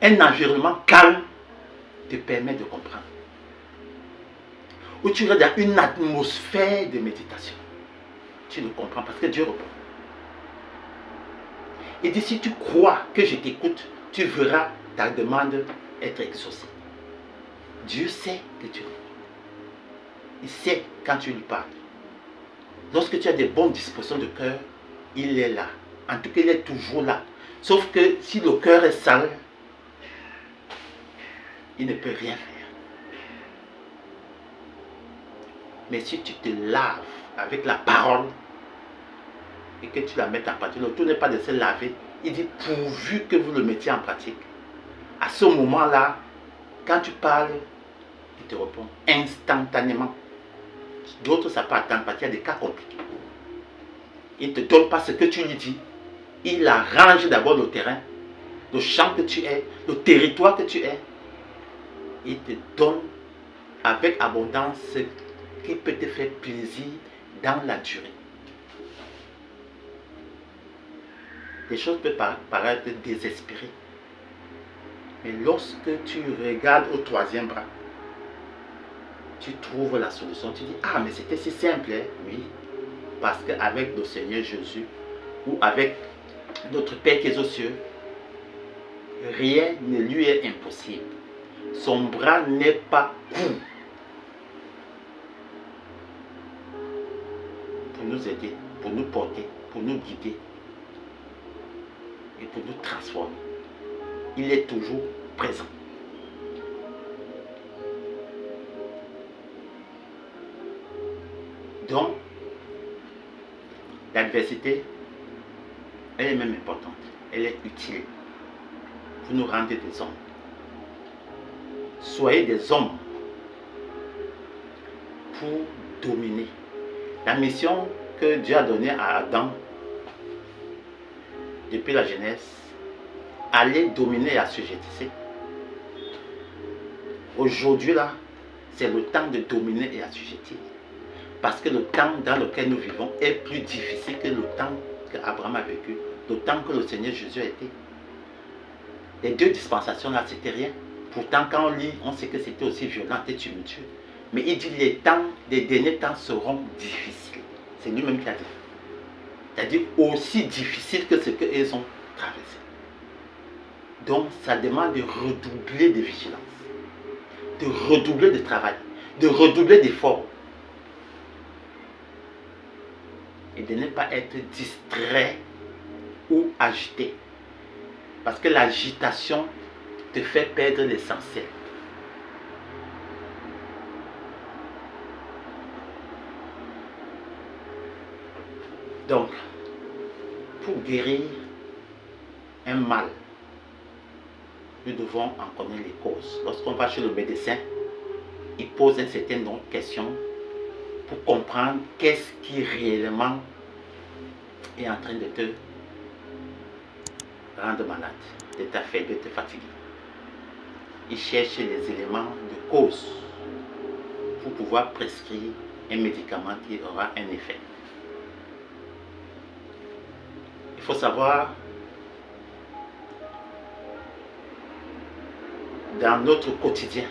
Un environnement calme te permet de comprendre. Où tu es dans une atmosphère de méditation. Tu le comprends parce que Dieu répond. Il dit, si tu crois que je t'écoute, tu verras ta demande être exaucée. Dieu sait que tu l'écoutes. Il sait quand tu lui parles. Lorsque tu as des bonnes dispositions de cœur, il est là. En tout cas, il est toujours là. Sauf que si le cœur est sale, il ne peut rien faire. Mais si tu te laves avec la parole et que tu la mets en pratique, le tout n'est pas de se laver. Il dit pourvu que vous le mettiez en pratique. À ce moment-là, quand tu parles, il te répond instantanément. D'autres, ça peut attendre parce qu'il y a des cas compliqués. Il ne te donne pas ce que tu lui dis. Il arrange d'abord le terrain, le champ que tu es, le territoire que tu es. Il te donne avec abondance ce qui peut te faire plaisir dans la durée. Les choses peuvent paraître désespérées. Mais lorsque tu regardes au troisième bras, tu trouves la solution. Tu dis, ah mais c'était si simple. Hein? Oui, parce qu'avec le Seigneur Jésus, ou avec notre Père qui est aux cieux, rien ne lui est impossible. Son bras n'est pas court pour nous aider, pour nous porter, pour nous guider et pour nous transformer. Il est toujours présent. Donc, l'adversité, elle est même importante. Elle est utile pour nous rendre des hommes. Soyez des hommes pour dominer. La mission que Dieu a donnée à Adam depuis la Genèse, aller dominer et assujettir. Aujourd'hui là, c'est le temps de dominer et assujettir. Parce que le temps dans lequel nous vivons est plus difficile que le temps qu'Abraham a vécu, le temps que le Seigneur Jésus a été. Les deux dispensations là, c'était rien. Pourtant, quand on lit, on sait que c'était aussi violent et tumultueux. Mais il dit les temps, les derniers temps seront difficiles. C'est lui-même qui a dit. C'est-à-dire aussi difficile que ce qu'ils ont traversé. Donc, ça demande de redoubler de vigilance, de redoubler de travail, de redoubler d'efforts. Et de ne pas être distrait ou agité. Parce que l'agitation te fait perdre l'essentiel. Donc, pour guérir un mal, nous devons en connaître les causes. Lorsqu'on va chez le médecin, il pose un certain nombre de questions pour comprendre qu'est-ce qui réellement est en train de te rendre malade, de t'affaiblir, de te fatiguer. Il cherche les éléments de cause pour pouvoir prescrire un médicament qui aura un effet. Il faut savoir, dans notre quotidien,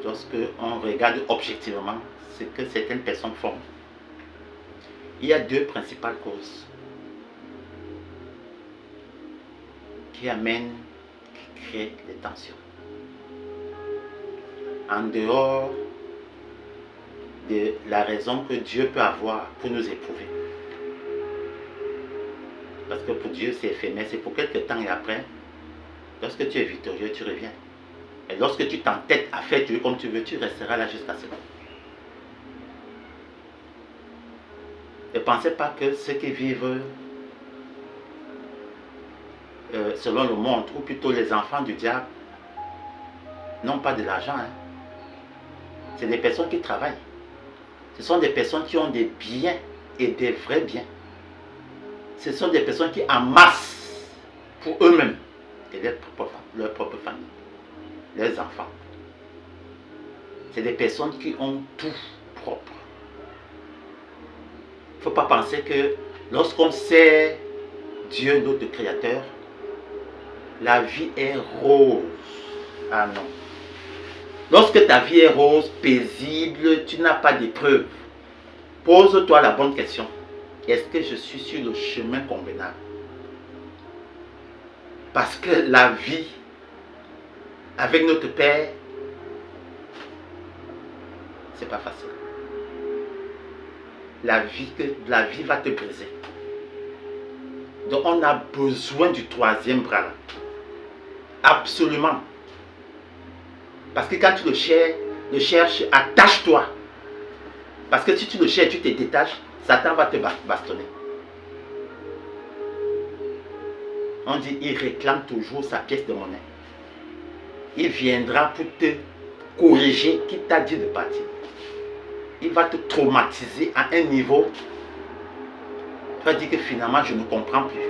lorsque on regarde objectivement ce que certaines personnes font, il y a deux principales causes qui amènent, qui créent des tensions. En dehors de la raison que Dieu peut avoir pour nous éprouver. Parce que pour Dieu c'est éphémère, c'est pour quelque temps et après, lorsque tu es victorieux, tu reviens. Et lorsque tu t'entêtes à faire Dieu comme tu veux, tu resteras là jusqu'à ce moment. Ne pensez pas que ceux qui vivent selon le monde, ou plutôt les enfants du diable, n'ont pas de l'argent. Hein. C'est des personnes qui travaillent. Ce sont des personnes qui ont des biens et des vrais biens. Ce sont des personnes qui amassent pour eux-mêmes et leur propre famille, leurs enfants. C'est des personnes qui ont tout propre. Il ne faut pas penser que lorsqu'on sait Dieu, notre Créateur, la vie est rose. Ah non. Lorsque ta vie est rose, paisible, tu n'as pas d'épreuve. Pose-toi la bonne question. Est-ce que je suis sur le chemin convenable? Parce que la vie avec notre Père, c'est pas facile. La vie va te briser. Donc on a besoin du troisième bras là. Absolument. Parce que quand tu le cherches, attache-toi. Parce que si tu le cherches, tu te détaches, Satan va te bastonner. On dit, il réclame toujours sa pièce de monnaie. Il viendra pour te corriger qui t'a dit de partir. Il va te traumatiser à un niveau. Tu vas dire que finalement, je ne comprends plus.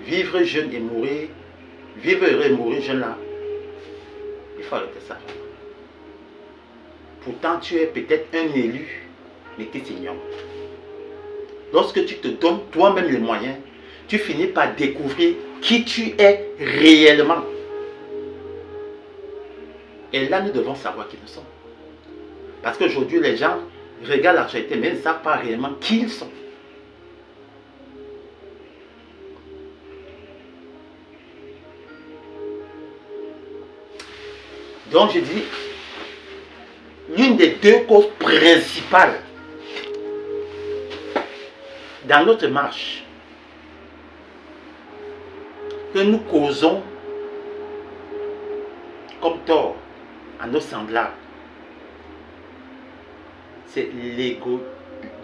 Vivre jeune et mourir, vivre heureux et mourir jeune là, il faut arrêter ça. Pourtant, tu es peut-être un élu, mais qui t'ignore. Lorsque tu te donnes toi-même les moyens, tu finis par découvrir qui tu es réellement. Et là, nous devons savoir qui nous sommes. Parce qu'aujourd'hui, les gens regardent l'actualité, mais ils ne savent pas réellement qui ils sont. Donc je dis, l'une des deux causes principales dans notre marche que nous causons comme tort à nos semblables, c'est l'ego,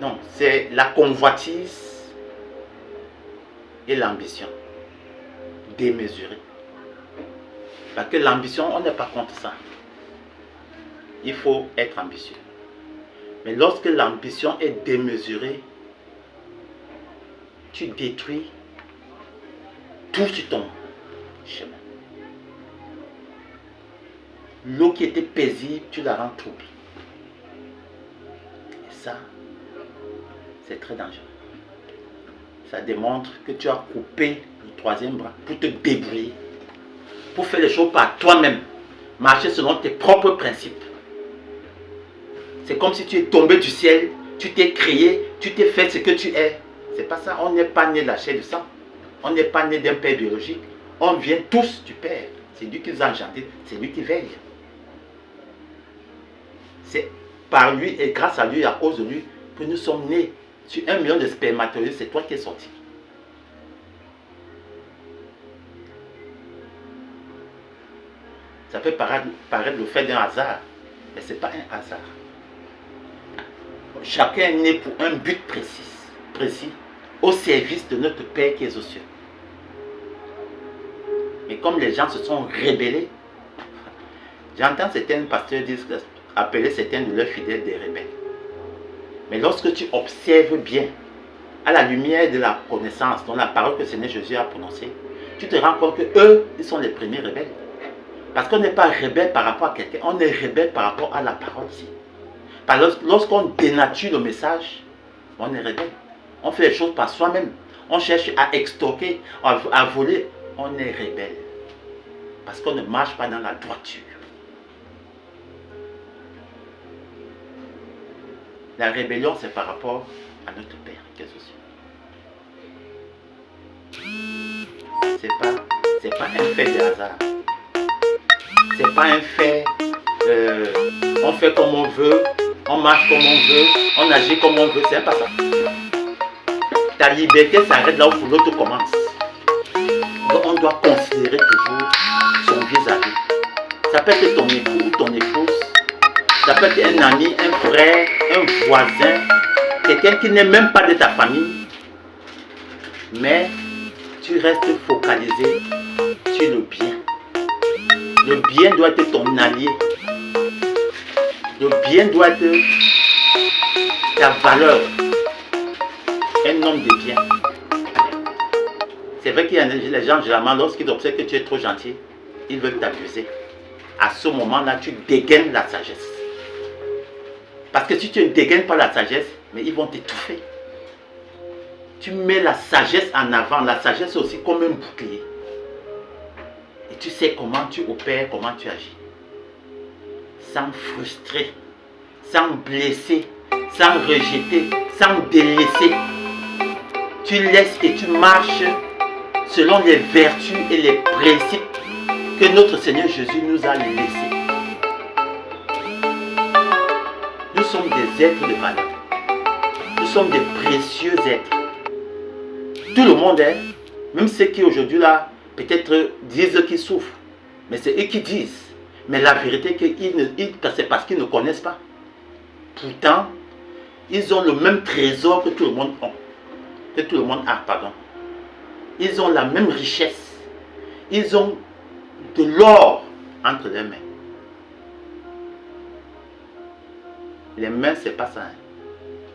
non, c'est la convoitise et l'ambition démesurée. Parce que l'ambition, on n'est pas contre ça. Il faut être ambitieux. Mais lorsque l'ambition est démesurée, tu détruis tout sur ton chemin. L'eau qui était paisible, tu la rends trouble. Et ça, c'est très dangereux. Ça démontre que tu as coupé le troisième bras pour te débrouiller, pour faire les choses par toi-même, marcher selon tes propres principes. C'est comme si tu es tombé du ciel, tu t'es créé, tu t'es fait ce que tu es. C'est pas ça, on n'est pas né de la chair et du sang. On n'est pas né d'un père biologique. On vient tous du Père. C'est lui qui nous a enchantés, c'est lui qui veille. C'est par lui et grâce à lui et à cause de lui que nous sommes nés. Sur 1 million de spermatozoïdes, c'est toi qui es sorti. Ça peut paraître le fait d'un hasard, mais ce n'est pas un hasard. Chacun est né pour un but précis, au service de notre Père qui est aux cieux. Mais comme les gens se sont rébellés, j'entends certains pasteurs appeler certains de leurs fidèles des rebelles. Mais lorsque tu observes bien, à la lumière de la connaissance, dans la parole que le Seigneur Jésus a prononcée, tu te rends compte que eux, ils sont les premiers rebelles. Parce qu'on n'est pas rebelle par rapport à quelqu'un, on est rebelle par rapport à la parole ici. Lorsqu'on dénature le message, on est rebelle. On fait les choses par soi-même. On cherche à extorquer, à voler. On est rebelle. Parce qu'on ne marche pas dans la droiture. La rébellion, c'est par rapport à notre Père qui est aux cieux. C'est pas un fait de hasard. C'est pas un fait, on fait comme on veut, on marche comme on veut, on agit comme on veut, c'est pas ça. Ta liberté s'arrête là où l'autre commence. Donc on doit considérer toujours son vis-à-vis. Ça peut être ton époux ou ton épouse, ça peut être un ami, un frère, un voisin, quelqu'un qui n'est même pas de ta famille, mais tu restes focalisé sur le bien. Le bien doit être ton allié. Le bien doit être ta valeur. Un homme de bien. C'est vrai qu'il y a les gens, généralement, lorsqu'ils observent que tu es trop gentil, ils veulent t'abuser. À ce moment-là, tu dégaines la sagesse. Parce que si tu ne dégaines pas la sagesse, mais ils vont t'étouffer. Tu mets la sagesse en avant. La sagesse est aussi comme un bouclier. Et tu sais comment tu opères, comment tu agis. Sans frustrer, sans blesser, sans rejeter, sans délaisser. Tu laisses et tu marches selon les vertus et les principes que notre Seigneur Jésus nous a laissés. Nous sommes des êtres de valeur. Nous sommes des précieux êtres. Tout le monde est, même ceux qui aujourd'hui là, peut-être disent qu'ils souffrent. Mais c'est eux qui disent. Mais la vérité, c'est parce qu'ils ne connaissent pas. Pourtant, ils ont le même trésor que tout le monde a. Que tout le monde a, pardon. Ils ont la même richesse. Ils ont de l'or entre les mains. Les mains, c'est pas ça. Hein.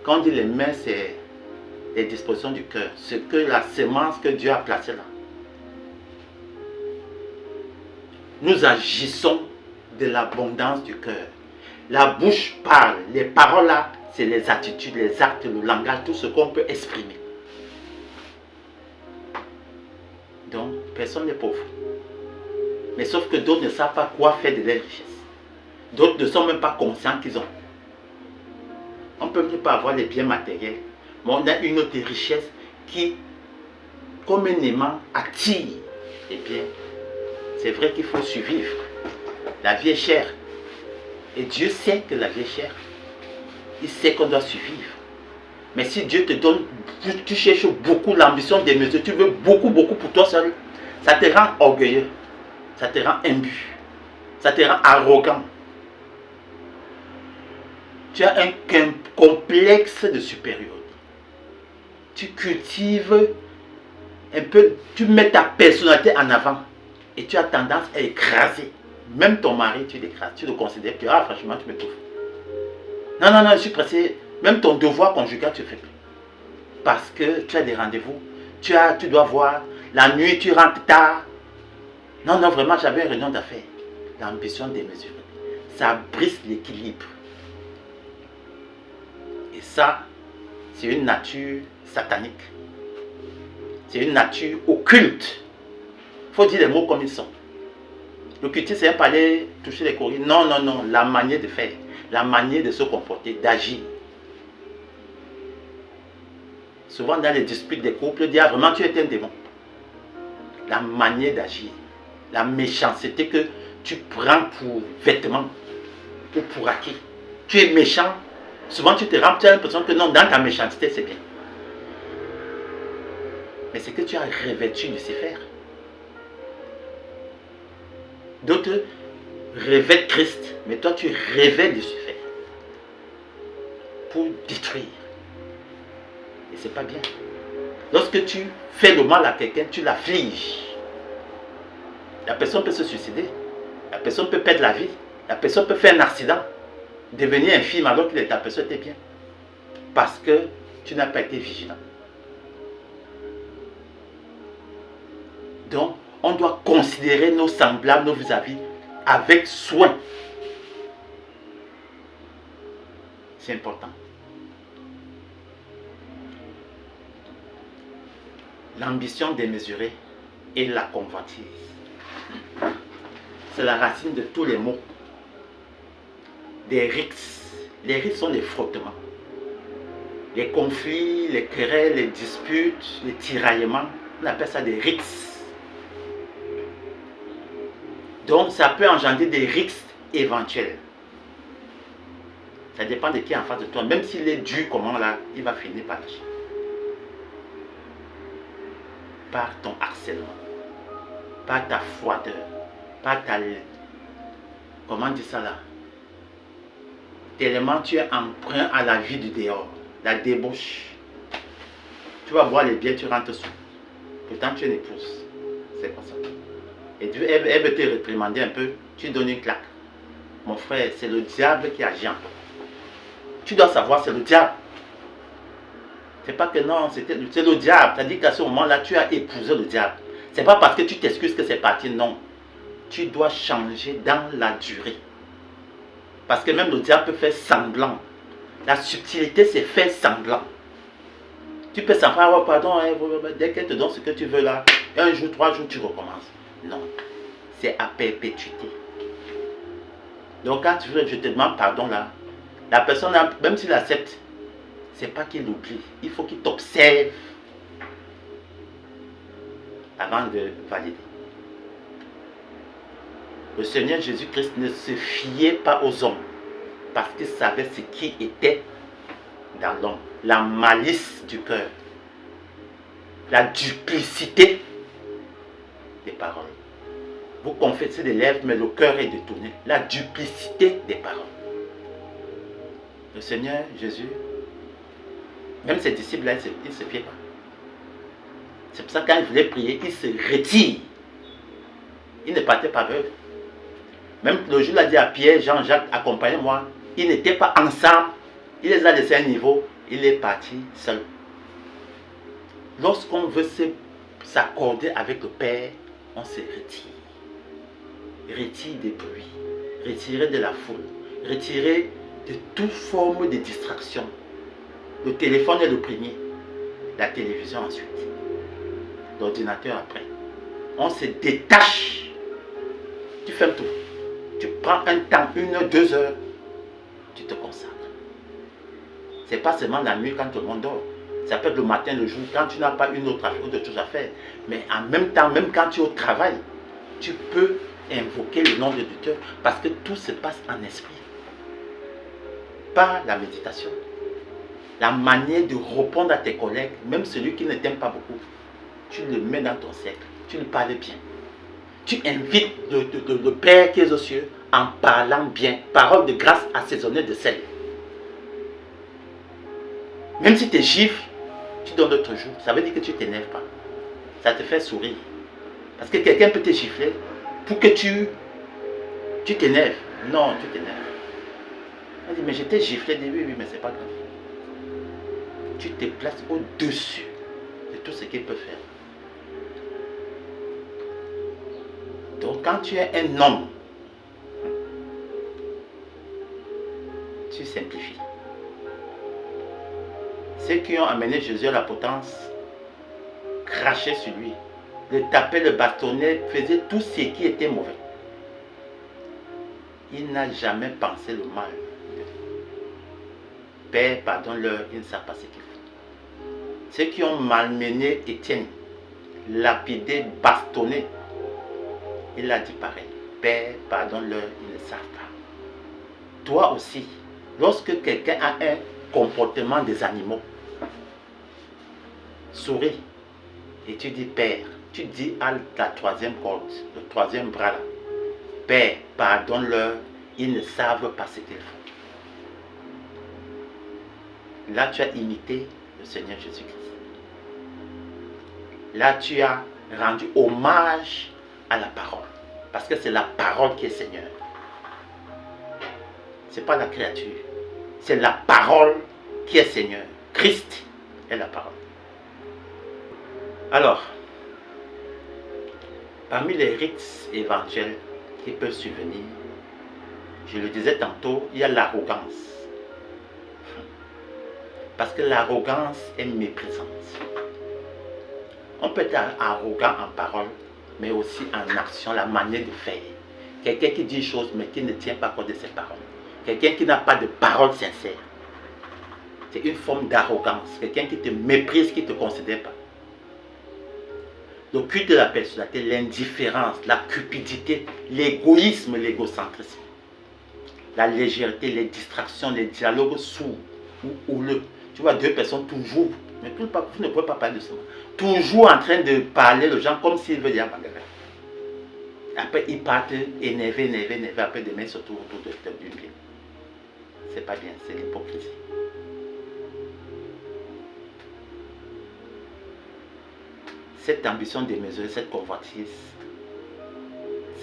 Quand on dit les mains, c'est les dispositions du cœur. Ce que la semence que Dieu a placée là. Nous agissons de l'abondance du cœur. La bouche parle. Les paroles là, c'est les attitudes, les actes, le langage, tout ce qu'on peut exprimer. Donc, personne n'est pauvre. Mais sauf que d'autres ne savent pas quoi faire de leurs richesses. D'autres ne sont même pas conscients qu'ils ont. On ne peut même pas avoir les biens matériels, mais on a une autre richesse qui, comme un aimant, attire les biens. C'est vrai qu'il faut survivre. La vie est chère. Et Dieu sait que la vie est chère. Il sait qu'on doit survivre. Mais si Dieu te donne, tu cherches beaucoup l'ambition des mesures, tu veux beaucoup pour toi seul, ça te rend orgueilleux, ça te rend imbu, ça te rend arrogant. Tu as un complexe de supériorité. Tu cultives un peu, tu mets ta personnalité en avant et tu as tendance à écraser. Même ton mari, tu l'écrases, tu le considères que, ah franchement, tu me trouves. Non, je suis pressé. Même ton devoir conjugal, tu ne fais plus. Parce que tu as des rendez-vous. Tu dois voir. La nuit, tu rentres tard. Non, vraiment, j'avais une réunion d'affaires. L'ambition démesurée. Ça brise l'équilibre. Et ça, c'est une nature satanique. C'est une nature occulte. Il faut dire les mots comme ils sont. L'occultisme, c'est pas aller toucher les courriers. Non. La manière de faire. La manière de se comporter, d'agir. Souvent dans les disputes des couples, dire vraiment tu es un démon. La manière d'agir, la méchanceté que tu prends pour vêtement ou pour acquis. Tu es méchant, souvent tu te rends, tu as l'impression que non, dans ta méchanceté c'est bien. Mais c'est que tu as revêtu Lucifer. D'autres revêtent Christ, mais toi tu revêts Lucifer pour détruire. Et c'est pas bien. Lorsque tu fais le mal à quelqu'un, tu l'affliges. La personne peut se suicider. La personne peut perdre la vie. La personne peut faire un accident. Devenir infirme alors que ta personne était bien. Parce que tu n'as pas été vigilant. Donc, on doit considérer nos semblables, nos vis-à-vis, avec soin. C'est important. L'ambition démesurée et la convoitise. C'est la racine de tous les maux. Des rixes. Les rixes sont les frottements. Les conflits, les querelles, les disputes, les tiraillements. On appelle ça des rixes. Donc ça peut engendrer des rixes éventuels. Ça dépend de qui est en face de toi. Même s'il est dur, comment là, il va finir par lâcher. Par ton harcèlement, par ta froideur, par ta... Comment dire ça là? Tellement tu es emprunt à la vie du dehors, la débauche. Tu vas boire les biens, tu rentres sous. Pourtant tu es une épouse. C'est pas ça. Et Dieu, elle veut te réprimander un peu, tu donnes une claque. Mon frère, c'est le diable qui agit en toi. Tu dois savoir, c'est le diable. C'est pas que non, c'est le diable. C'est-à-dire qu'à ce moment-là, tu as épousé le diable. C'est pas parce que tu t'excuses que c'est parti, non. Tu dois changer dans la durée. Parce que même le diable peut faire semblant. La subtilité, c'est faire semblant. Tu peux savoir, oh, pardon, dès qu'elle te donne ce que tu veux là, un jour, 3 jours, tu recommences. Non. C'est à perpétuité. Donc quand tu veux, je te demande pardon là, la personne, même s'il accepte, c'est pas qu'il oublie. Il faut qu'il t'observe avant de valider. Le Seigneur Jésus-Christ ne se fiait pas aux hommes parce qu'il savait ce qui était dans l'homme. La malice du cœur. La duplicité des paroles. Vous confessez des lèvres, mais le cœur est détourné. La duplicité des paroles. Le Seigneur Jésus, même ses disciples là, ils ne se fiaient pas. C'est pour ça que quand ils voulaient prier, ils se retirent. Ils ne partaient pas avec eux. Même le jour, il a dit à Pierre, Jean-Jacques, accompagnez-moi. Ils n'étaient pas ensemble. Il les a laissés à un niveau. Il est parti seul. Lorsqu'on veut s'accorder avec le Père, on se retire. Retire des bruits. Retirer de la foule. Retirer de toute forme de distraction. Le téléphone est le premier. La télévision ensuite. L'ordinateur après. On se détache. Tu fermes tout. Tu prends un temps, 1 heure, 2 heures. Tu te consacres. C'est pas seulement la nuit quand tout le monde dort. Ça peut être le matin, le jour, quand tu n'as pas une autre chose à faire. Mais en même temps, même quand tu es au travail, tu peux invoquer le nom de Dieu parce que tout se passe en esprit. Pas la méditation. La manière de répondre à tes collègues, même celui qui ne t'aime pas beaucoup, tu le mets dans ton cercle, tu lui parles bien. Tu invites le Père qui est aux cieux en parlant bien, parole de grâce assaisonnée de sel. Même si tu es gifle, tu donnes l'autre jour, ça veut dire que tu ne t'énerves pas. Ça te fait sourire. Parce que quelqu'un peut te gifler pour que tu t'énerves. Non, tu t'énerves. On dit, mais j'étais giflé. Oui, mais c'est pas grave. Tu te places au-dessus de tout ce qu'il peut faire. Donc quand tu es un homme, tu simplifies. Ceux qui ont amené Jésus à la potence crachaient sur lui, le tapaient, le bâtonnaient, faisaient tout ce qui était mauvais. Il n'a jamais pensé le mal. Père, pardonne-leur, ils ne savent pas ce qu'ils font. Ceux qui ont malmené Étienne, lapidé, bastonné, il a dit pareil. Père, pardonne-leur, ils ne savent pas. Toi aussi, lorsque quelqu'un a un comportement des animaux, souris et tu dis Père, tu dis à la troisième corde, le troisième bras là, Père, pardonne-leur, ils ne savent pas ce qu'ils font. Là, tu as imité le Seigneur Jésus-Christ. Là, tu as rendu hommage à la parole. Parce que c'est la parole qui est Seigneur. Ce n'est pas la créature. C'est la parole qui est Seigneur. Christ est la parole. Alors, parmi les rites évangéliques qui peuvent survenir, je le disais tantôt, il y a l'arrogance. Parce que l'arrogance est méprisante. On peut être arrogant en parole, mais aussi en action, la manière de faire. Quelqu'un qui dit des choses, mais qui ne tient pas compte de ses paroles. Quelqu'un qui n'a pas de parole sincère. C'est une forme d'arrogance. Quelqu'un qui te méprise, qui ne te considère pas. Le culte de la personnalité, l'indifférence, la cupidité, l'égoïsme, l'égocentrisme. La légèreté, les distractions, les dialogues sourds ou houleux. Tu vois deux personnes toujours, mais vous ne pouvez pas parler de ça. Toujours en train de parler aux gens comme s'ils veulent dire bagarre. Après, ils partent énervés, après demain, surtout autour d'une bien. C'est pas bien, c'est l'hypocrisie. Cette ambition démesurée, cette convoitise,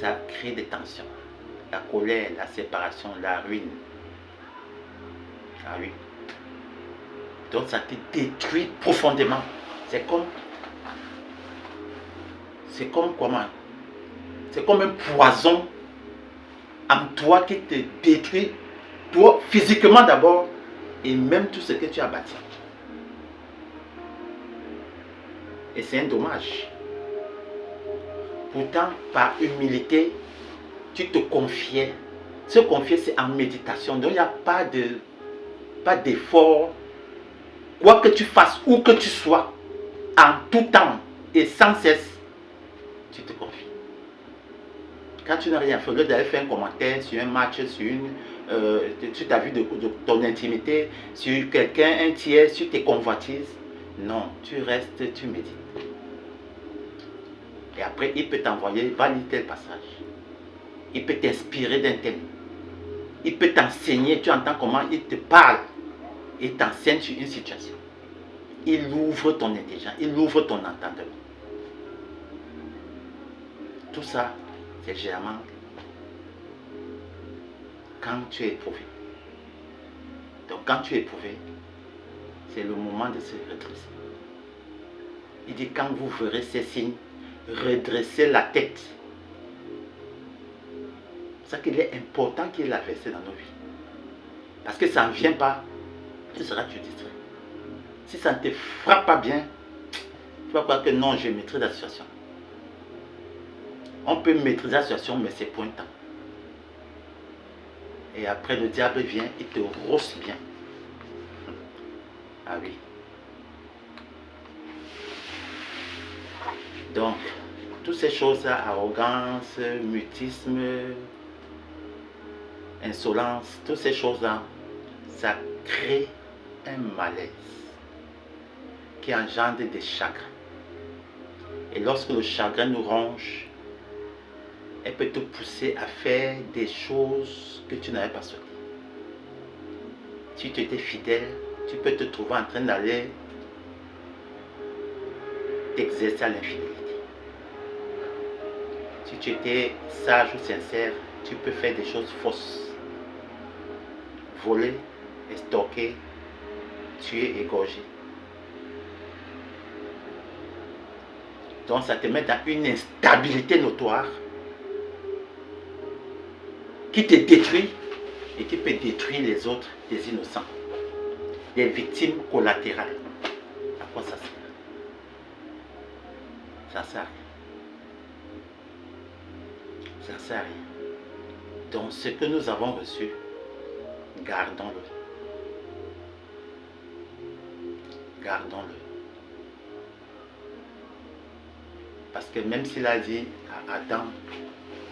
ça crée des tensions. La colère, la séparation, la ruine. La ruine. Donc ça te détruit profondément. C'est comme comment? C'est comme un poison en toi qui te détruit, toi physiquement d'abord, et même tout ce que tu as bâti. Et c'est un dommage. Pourtant, par humilité, tu te confiais. Se confier, c'est en méditation. Donc, il n'y a pas d'effort. Quoi que tu fasses, où que tu sois, en tout temps et sans cesse, tu te confies. Quand tu n'as rien fait, au lieu d'aller faire un commentaire sur un match, sur ta vie de ton intimité, sur quelqu'un, un tiers, sur tes convoitises, non, tu restes, tu médites. Et après, il peut t'envoyer, va lire tel passage. Il peut t'inspirer d'un thème. Il peut t'enseigner, tu entends comment il te parle et t'enseigne sur une situation. Il ouvre ton intelligence, il ouvre ton entendement. Tout ça, c'est généralement quand tu es éprouvé. Donc quand tu es éprouvé, c'est le moment de se redresser. Il dit quand vous verrez ces signes, redressez la tête. C'est ça qu'il est important qu'il a versé dans nos vies. Parce que ça ne vient pas, tu seras distrait. Si ça ne te frappe pas bien, tu vas croire que non, je maîtrise la situation. On peut maîtriser la situation, mais c'est pour un temps. Et après, le diable vient, il te rosse bien. Donc, toutes ces choses-là, arrogance, mutisme, insolence, toutes ces choses-là, ça crée un malaise qui engendre des chagrins. Et lorsque le chagrin nous ronge, elle peut te pousser à faire des choses que tu n'avais pas souhaité. Si tu étais fidèle, tu peux te trouver en train d'aller t'exercer à l'infidélité. Si tu étais sage ou sincère, tu peux faire des choses fausses. Voler, stalker, tuer, égorger. Donc ça te met dans une instabilité notoire qui te détruit et qui peut détruire les autres, des innocents, des victimes collatérales. À quoi ça sert? Ça sert à rien. Ça sert à rien. Donc ce que nous avons reçu, gardons-le. Gardons-le. Parce que même s'il a dit à Adam,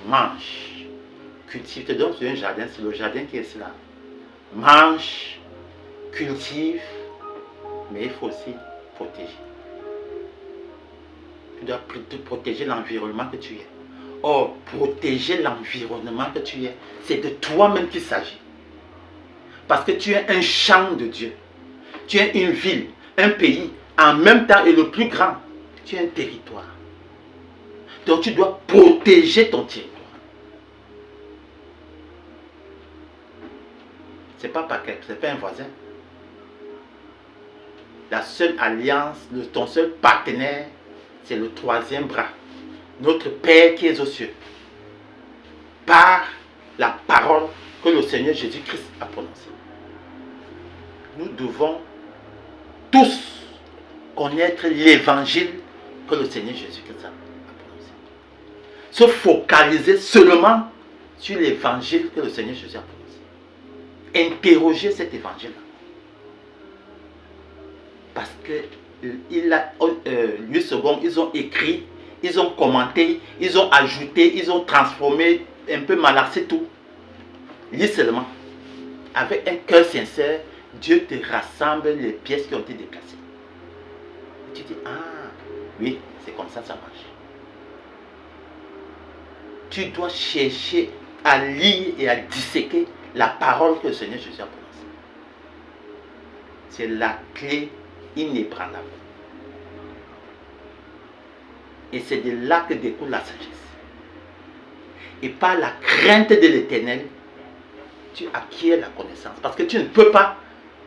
mange, cultive, te donne sur un jardin, c'est le jardin qui est cela. Mange, cultive, mais il faut aussi protéger. Tu dois protéger l'environnement que tu es. Or, protéger l'environnement que tu es, c'est de toi-même qu'il s'agit. Parce que tu es un champ de Dieu. Tu es une ville, un pays, en même temps et le plus grand. Tu es un territoire. Donc tu dois protéger ton territoire. Ce n'est pas paquet, ce n'est pas un voisin. La seule alliance, ton seul partenaire, c'est le troisième bras. Notre Père qui est aux cieux. Par la parole que le Seigneur Jésus-Christ a prononcée. Nous devons tous connaître l'évangile que le Seigneur Jésus-Christ a prononcé. Se focaliser seulement sur l'évangile que le Seigneur Jésus a prononcé. Interroger cet évangile-là. Parce que lui second, ils ont écrit, ils ont commenté, ils ont ajouté, ils ont transformé, un peu malaxé tout. Lis seulement. Avec un cœur sincère, Dieu te rassemble les pièces qui ont été déplacées. Et tu dis, ah, oui, c'est comme ça marche. Tu dois chercher à lire et à disséquer la parole que le Seigneur Jésus a prononcée. C'est la clé inébranlable. Et c'est de là que découle la sagesse. Et par la crainte de l'Éternel, tu acquiers la connaissance. Parce que tu ne peux pas,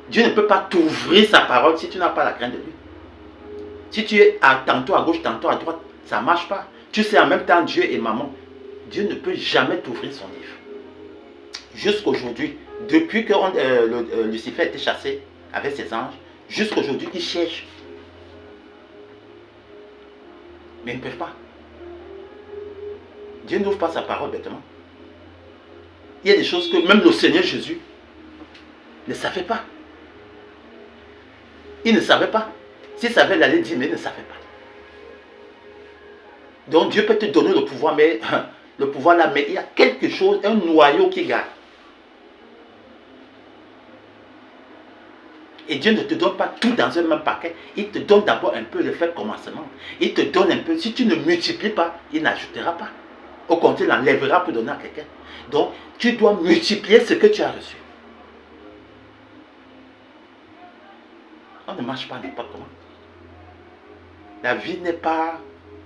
Dieu ne peut pas t'ouvrir sa parole si tu n'as pas la crainte de lui. Si tu es tantôt à gauche, tantôt à droite, ça ne marche pas. Tu sais en même temps Dieu et maman. Dieu ne peut jamais t'ouvrir son livre. Jusqu'aujourd'hui, depuis que Lucifer a été chassé avec ses anges, jusqu'aujourd'hui, ils cherchent. Mais ils ne peuvent pas. Dieu n'ouvre pas sa parole bêtement. Il y a des choses que même le Seigneur Jésus ne savait pas. Il ne savait pas. S'il savait, il allait dire, mais il ne savait pas. Donc Dieu peut te donner le pouvoir, mais le pouvoir là, mais il y a quelque chose, un noyau qui garde. Et Dieu ne te donne pas tout dans un même paquet. Il te donne d'abord un peu le fait commencement. Il te donne un peu. Si tu ne multiplies pas, il n'ajoutera pas. Au contraire, il enlèvera pour donner à quelqu'un. Donc, tu dois multiplier ce que tu as reçu. On ne marche pas n'importe comment. La vie n'est pas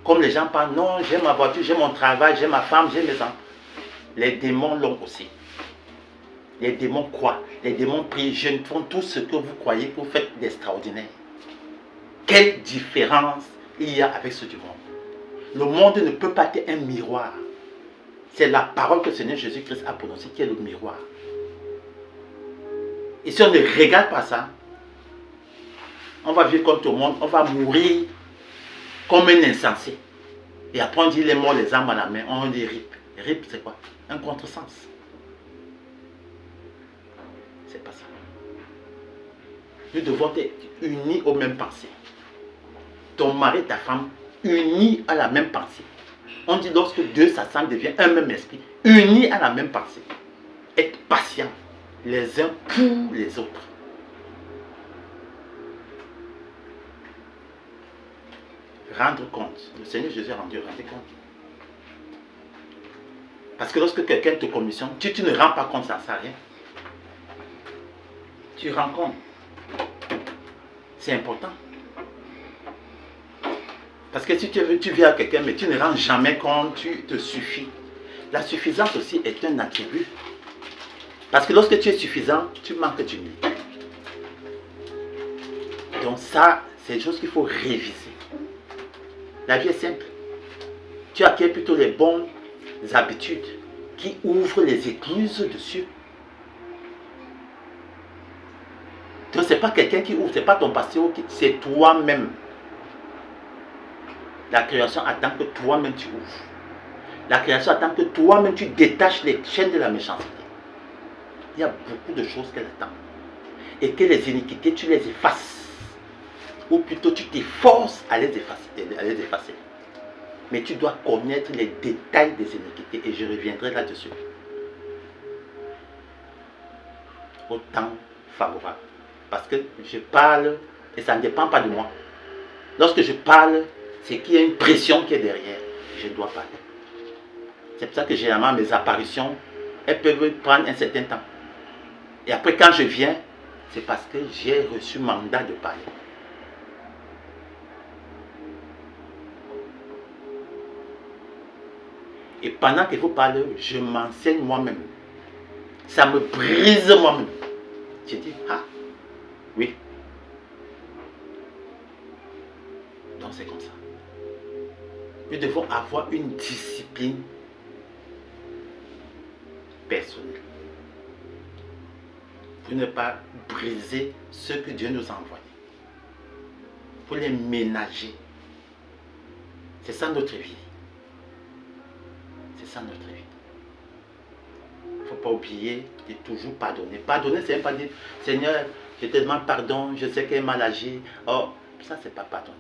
comme les gens parlent. Non, j'ai ma voiture, j'ai mon travail, j'ai ma femme, j'ai mes enfants. Les démons l'ont aussi. Les démons croient. Les démons prient, jeûnent, font tout ce que vous croyez que vous faites d'extraordinaire. Quelle différence il y a avec ceux du monde. Le monde ne peut pas être un miroir. C'est la parole que le Seigneur Jésus-Christ a prononcée qui est le miroir. Et si on ne regarde pas ça, on va vivre comme tout le monde, on va mourir comme un insensé. Et après on dit les morts, les armes à la main, on dit RIP. RIP c'est quoi? Un contresens. C'est pas ça. Nous devons être unis aux mêmes pensées. Ton mari, ta femme unis à la même pensée. On dit lorsque deux s'assemblent, devient un même esprit, unis à la même pensée. Être patient les uns pour les autres. Rendre compte. Le Seigneur Jésus a rendu compte. Parce que lorsque quelqu'un te commissionne, tu ne rends pas compte, ça ne sert à rien. Tu rends compte. C'est important. Parce que si tu viens à quelqu'un, mais tu ne rends jamais compte, tu te suffis. La suffisance aussi est un attribut. Parce que lorsque tu es suffisant, tu manques d'humilité. Donc ça, c'est des choses qu'il faut réviser. La vie est simple. Tu acquiers plutôt les bonnes habitudes qui ouvrent les écluses de cieux. Donc ce n'est pas quelqu'un qui ouvre, ce n'est pas ton pasteur, c'est toi-même. La création attend que toi-même tu ouvres. La création attend que toi-même tu détaches les chaînes de la méchanceté. Il y a beaucoup de choses qu'elle attend. Et que les iniquités, tu les effaces. Ou plutôt tu t'efforces à les effacer. Mais tu dois connaître les détails des iniquités. Et je reviendrai là-dessus. Au temps favorable. Parce que je parle, et ça ne dépend pas de moi. Lorsque je parle, c'est qu'il y a une pression qui est derrière. Je dois parler. C'est pour ça que généralement mes apparitions, elles peuvent prendre un certain temps. Et après quand je viens, c'est parce que j'ai reçu mandat de parler. Et pendant que vous parlez, je m'enseigne moi-même. Ça me brise moi-même. Je dis, ah, oui. Donc c'est comme ça. Nous devons avoir une discipline personnelle. Pour ne pas briser ce que Dieu nous a envoyé. Pour les ménager. C'est ça notre vie. C'est ça notre vie. Il ne faut pas oublier de toujours pardonner. Pardonner, c'est même pas dire, Seigneur, je te demande pardon, je sais qu'elle est mal agi. Oh, ça, c'est pas pardonner.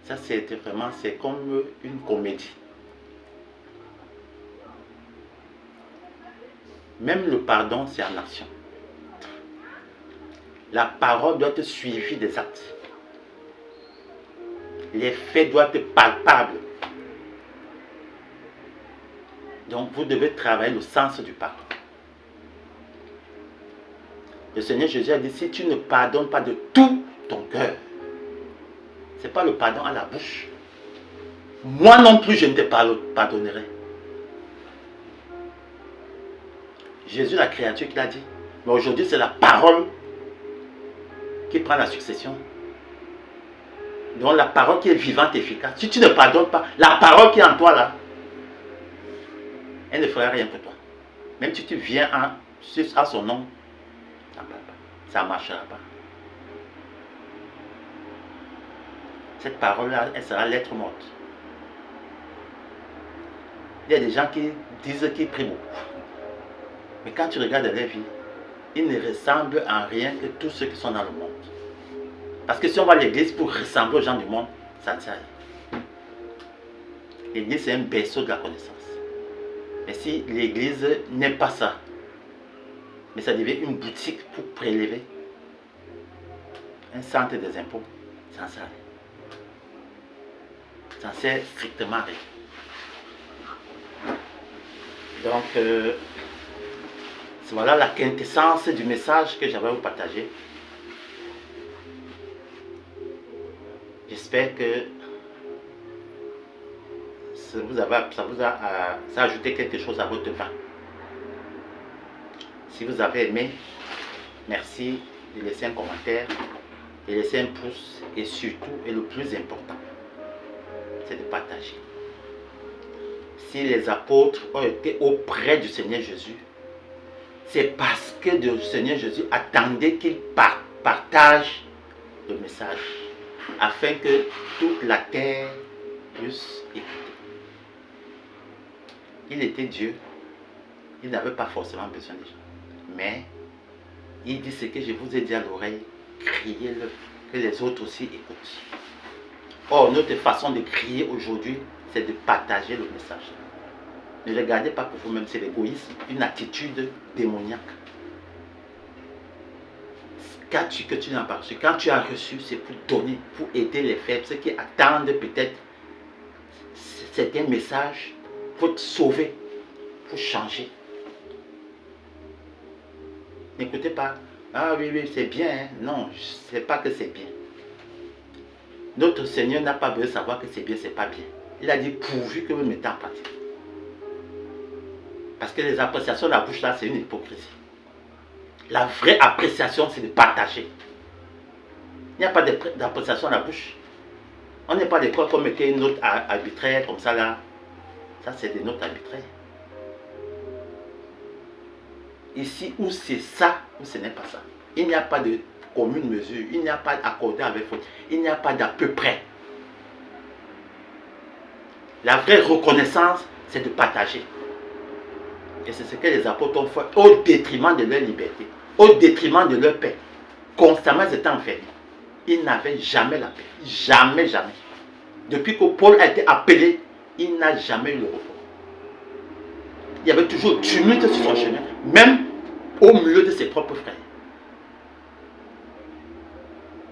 Ça, c'est vraiment, c'est comme une comédie. Même le pardon, c'est en action. La parole doit être suivie des actes. Les faits doivent être palpables. Donc, vous devez travailler le sens du pardon. Le Seigneur Jésus a dit, si tu ne pardonnes pas de tout ton cœur, ce n'est pas le pardon à la bouche. Moi non plus, je ne te pardonnerai. Jésus, la créature qui l'a dit. Mais aujourd'hui, c'est la parole qui prend la succession. Donc la parole qui est vivante et efficace. Si tu ne pardonnes pas, la parole qui est en toi là, elle ne fera rien pour toi. Même si tu viens à son nom, ça ne marchera pas. Cette parole-là, elle sera lettre morte. Il y a des gens qui disent qu'ils prient beaucoup. Mais quand tu regardes leur vie, ils ne ressemblent en rien que tous ceux qui sont dans le monde. Parce que si on va à l'église pour ressembler aux gens du monde, ça ne sert à rien. L'église, c'est un berceau de la connaissance. Mais si l'église n'est pas ça, mais ça devient une boutique pour prélever, un centre des impôts, ça ne sert à rien. Ça ne sert strictement à rien. Donc, voilà la quintessence du message que j'avais à vous partager. J'espère que ça vous a ajouté quelque chose à votre vin. Si vous avez aimé, merci de laisser un commentaire, de laisser un pouce et surtout, et le plus important, c'est de partager. Si les apôtres ont été auprès du Seigneur Jésus, c'est parce que le Seigneur Jésus attendait qu'il partage le message afin que toute la terre puisse écouter. Il était Dieu, il n'avait pas forcément besoin des gens. Mais il dit ce que je vous ai dit à l'oreille, criez-le, que les autres aussi écoutent. Or, notre façon de crier aujourd'hui, c'est de partager le message. Ne regardez pas pour vous-même, c'est l'égoïsme, une attitude démoniaque. Quand tu n'as pas reçu, quand tu as reçu, c'est pour donner, pour aider les faibles, ceux qui attendent peut-être certains messages pour te sauver, pour changer. N'écoutez pas, ah oui, oui, c'est bien, hein. Non, je ne sais pas que c'est bien. Notre Seigneur n'a pas besoin de savoir que c'est bien, c'est pas bien. Il a dit pourvu que vous mettez en pratique. Parce que les appréciations de la bouche là, c'est une hypocrisie. La vraie appréciation, c'est de partager. Il n'y a pas d'appréciation à la bouche. On n'est pas des quoi qu'on mettait une note arbitraire comme ça là. Ça, c'est des notes arbitraires. Ici, où c'est ça, ou ce n'est pas ça. Il n'y a pas de commune mesure. Il n'y a pas d'accordé avec faute. Il n'y a pas d'à peu près. La vraie reconnaissance, c'est de partager. Et c'est ce que les apôtres ont fait au détriment de leur liberté, au détriment de leur paix. Constamment, ils étaient enfermés. Ils n'avaient jamais la paix. Jamais, jamais. Depuis que Paul a été appelé, il n'a jamais eu le repos. Il y avait toujours tumulte sur son chemin, même au milieu de ses propres frères.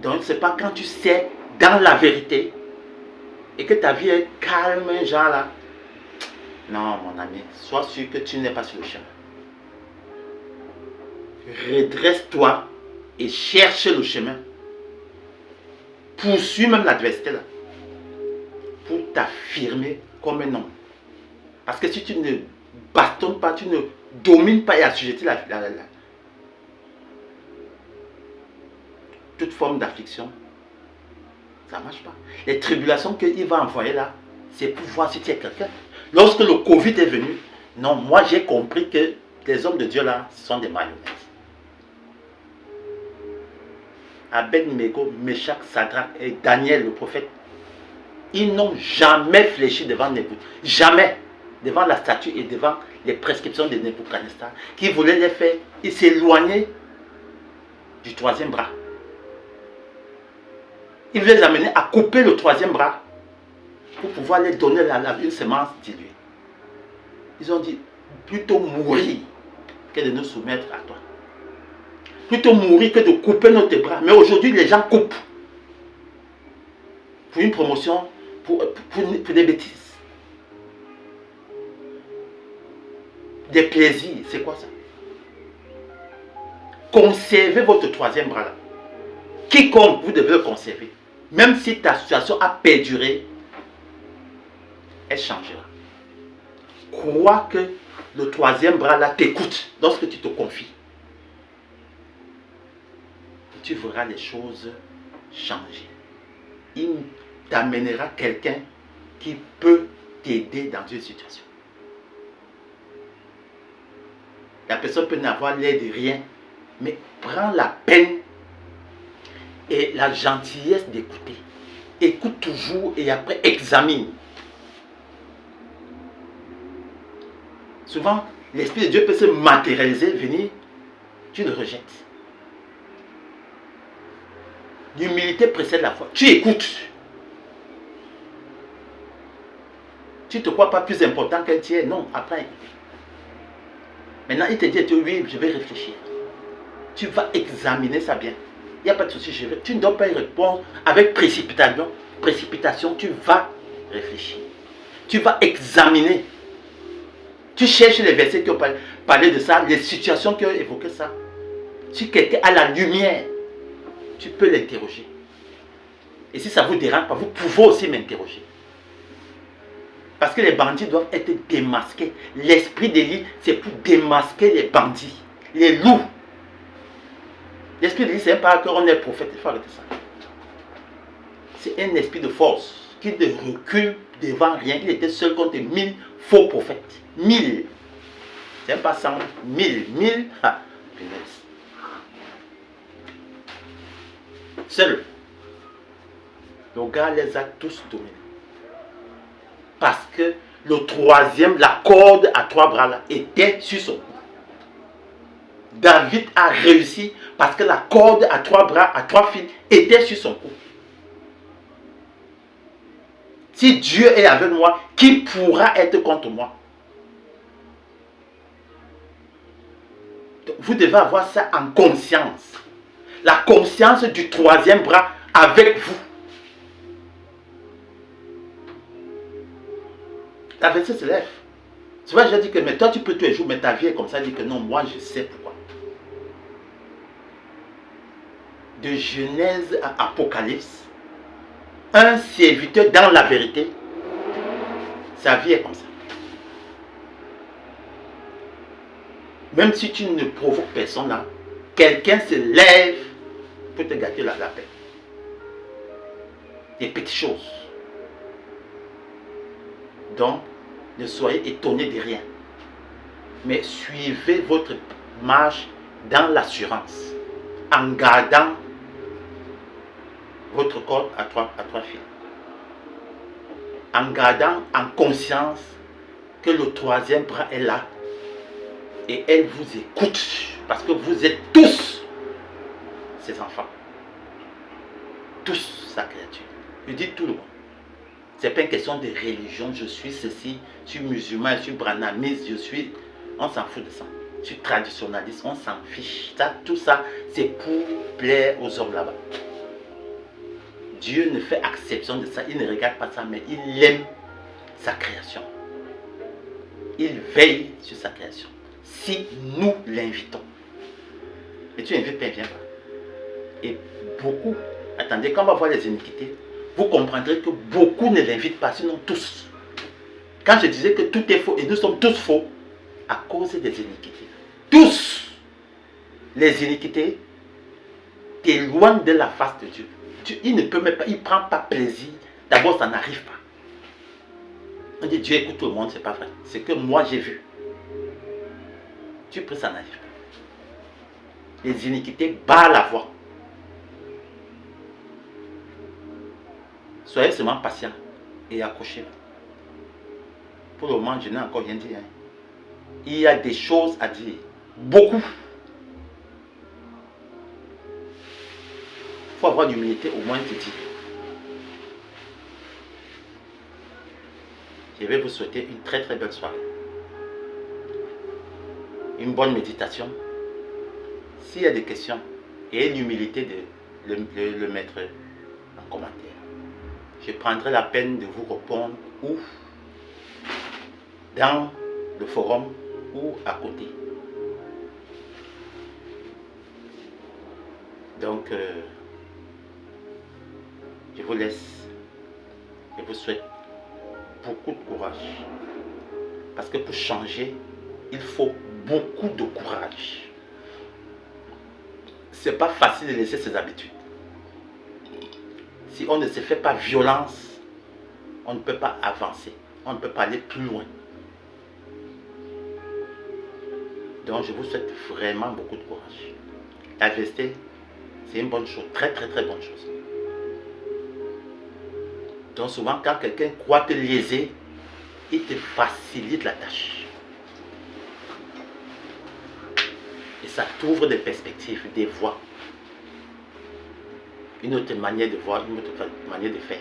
Donc, c'est pas quand tu sais dans la vérité et que ta vie est calme, genre là. Non, mon ami, sois sûr que tu n'es pas sur le chemin. Redresse-toi et cherche le chemin. Poursuis même l'adversité là. Pour t'affirmer comme un homme. Parce que si tu ne bastonnes pas, tu ne domines pas et assujettis toute forme d'affliction, ça ne marche pas. Les tribulations qu'il va envoyer là, c'est pour voir si tu es quelqu'un. Lorsque le Covid est venu, non, moi j'ai compris que les hommes de Dieu là sont des marionnettes. Abed-Nego, Meshach, Sadrach et Daniel le prophète, ils n'ont jamais fléchi devant Nebuchadnezzar. Jamais. Devant la statue et devant les prescriptions de Nebuchadnezzar, qui voulaient les faire s'éloigner du troisième bras. Il voulait les amener à couper le troisième bras pour pouvoir les donner une semence diluée. Ils ont dit, plutôt mourir que de nous soumettre à toi. Plutôt mourir que de couper notre bras. Mais aujourd'hui, les gens coupent. Pour une promotion, pour des bêtises. Des plaisirs, c'est quoi ça? Conservez votre troisième bras là. Quiconque, vous devez le conserver. Même si ta situation a perduré, elle changera. Crois que le troisième bras là t'écoute lorsque tu te confies. Tu verras les choses changer. Il t'amènera quelqu'un qui peut t'aider dans une situation. La personne peut n'avoir l'air de rien, mais prends la peine et la gentillesse d'écouter. Écoute toujours et après examine. Souvent, l'Esprit de Dieu peut se matérialiser, venir, tu le rejettes. L'humilité précède la foi. Tu écoutes. Tu ne te crois pas plus important qu'un tiers. Non, après écouter. Maintenant, il te dit, oui, je vais réfléchir. Tu vas examiner ça bien. Il n'y a pas de souci. Tu ne dois pas y répondre avec précipitation. Précipitation, tu vas réfléchir. Tu vas examiner. Tu cherches les versets qui ont parlé de ça, les situations qui ont évoqué ça. Si quelqu'un a la lumière, tu peux l'interroger. Et si ça ne vous dérange pas, vous pouvez aussi m'interroger. Parce que les bandits doivent être démasqués. L'esprit d'Élie, c'est pour démasquer les bandits, les loups. L'esprit d'Élie, c'est pas qu'on est prophète, il faut arrêter ça. C'est un esprit de force qui ne recule devant rien. Il était seul contre 1000 faux prophètes. 1000. C'est pas 100, 1000. 1000. Ah, punaise. Seul. Le gars les a tous dominés. Parce que le troisième, la corde à 3 bras là, était sur son cou. David a réussi parce que la corde à 3 bras, à 3 fils était sur son cou. Si Dieu est avec moi, qui pourra être contre moi? Donc, vous devez avoir ça en conscience. La conscience du 3e bras avec vous. La verset se lève. Souvent, je dis que mais toi, tu peux tous les jours, mais ta vie est comme ça. Je dis que non, moi, je sais pourquoi. De Genèse à Apocalypse, un serviteur dans la vérité, sa vie est comme ça. Même si tu ne provoques personne là, quelqu'un se lève pour te gâter la paix. Des petites choses. Donc, ne soyez étonnés de rien. Mais suivez votre marche dans l'assurance, en gardant votre corde à trois fils. En gardant en conscience que le 3e bras est là et elle vous écoute parce que vous êtes tous ses enfants. Tous sa créature. Je dis tout le monde. Ce n'est pas une question de religion, je suis ceci, je suis musulman, je suis branamiste, je suis... On s'en fout de ça. Je suis traditionnaliste, on s'en fiche. Ça, tout ça, c'est pour plaire aux hommes là-bas. Dieu ne fait exception de ça, il ne regarde pas ça, mais il aime sa création. Il veille sur sa création. Si nous l'invitons. Et tu invites pas, il vient pas. Et beaucoup, attendez, quand on va voir les iniquités, vous comprendrez que beaucoup ne l'invitent pas, sinon tous. Quand je disais que tout est faux, et nous sommes tous faux, à cause des iniquités. Tous les iniquités t'éloignent de la face de Dieu. Il ne peut même pas, il ne prend pas plaisir. D'abord, ça n'arrive pas. On dit Dieu écoute tout le monde, c'est pas vrai. C'est que moi j'ai vu. Tu pries, ça n'arrive pas. Les iniquités barrent la voie. Soyez seulement patient et accrochez-vous. Pour le moment, je n'ai encore rien dit. Hein. Il y a des choses à dire. Beaucoup. Il faut avoir l'humilité au moins de dire. Je vais vous souhaiter une très très belle soirée. Une bonne méditation. S'il y a des questions, ayez l'humilité de le mettre en commentaire. Je prendrai la peine de vous répondre ou dans le forum ou à côté. Donc, je vous laisse. Je vous souhaite beaucoup de courage. Parce que pour changer, il faut beaucoup de courage. C'est pas facile de laisser ses habitudes. Si on ne se fait pas violence, on ne peut pas avancer. On ne peut pas aller plus loin. Donc je vous souhaite vraiment beaucoup de courage. La vérité, c'est une bonne chose. Très très très bonne chose. Donc souvent quand quelqu'un croit te léser, il te facilite la tâche. Et ça t'ouvre des perspectives, des voies. Une autre manière de voir, une autre manière de faire.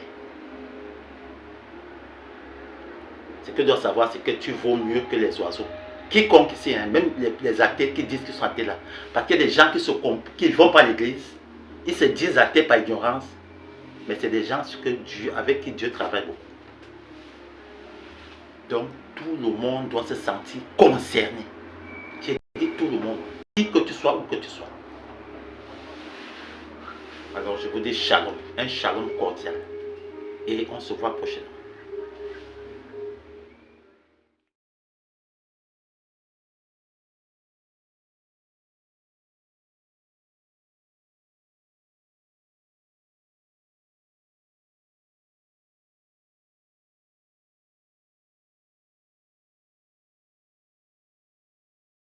Ce que tu dois savoir, c'est que tu vaux mieux que les oiseaux. Quiconque ici, hein, même les athées qui disent qu'ils sont athées là. Parce qu'il y a des gens qui ne vont pas à l'église. Ils se disent athées par ignorance. Mais c'est des gens avec qui Dieu travaille beaucoup. Donc, tout le monde doit se sentir concerné. J'ai dit tout le monde. Qui que tu sois, où que tu sois. Alors, je vous dis shalom. Un shalom cordial. Et on se voit prochainement.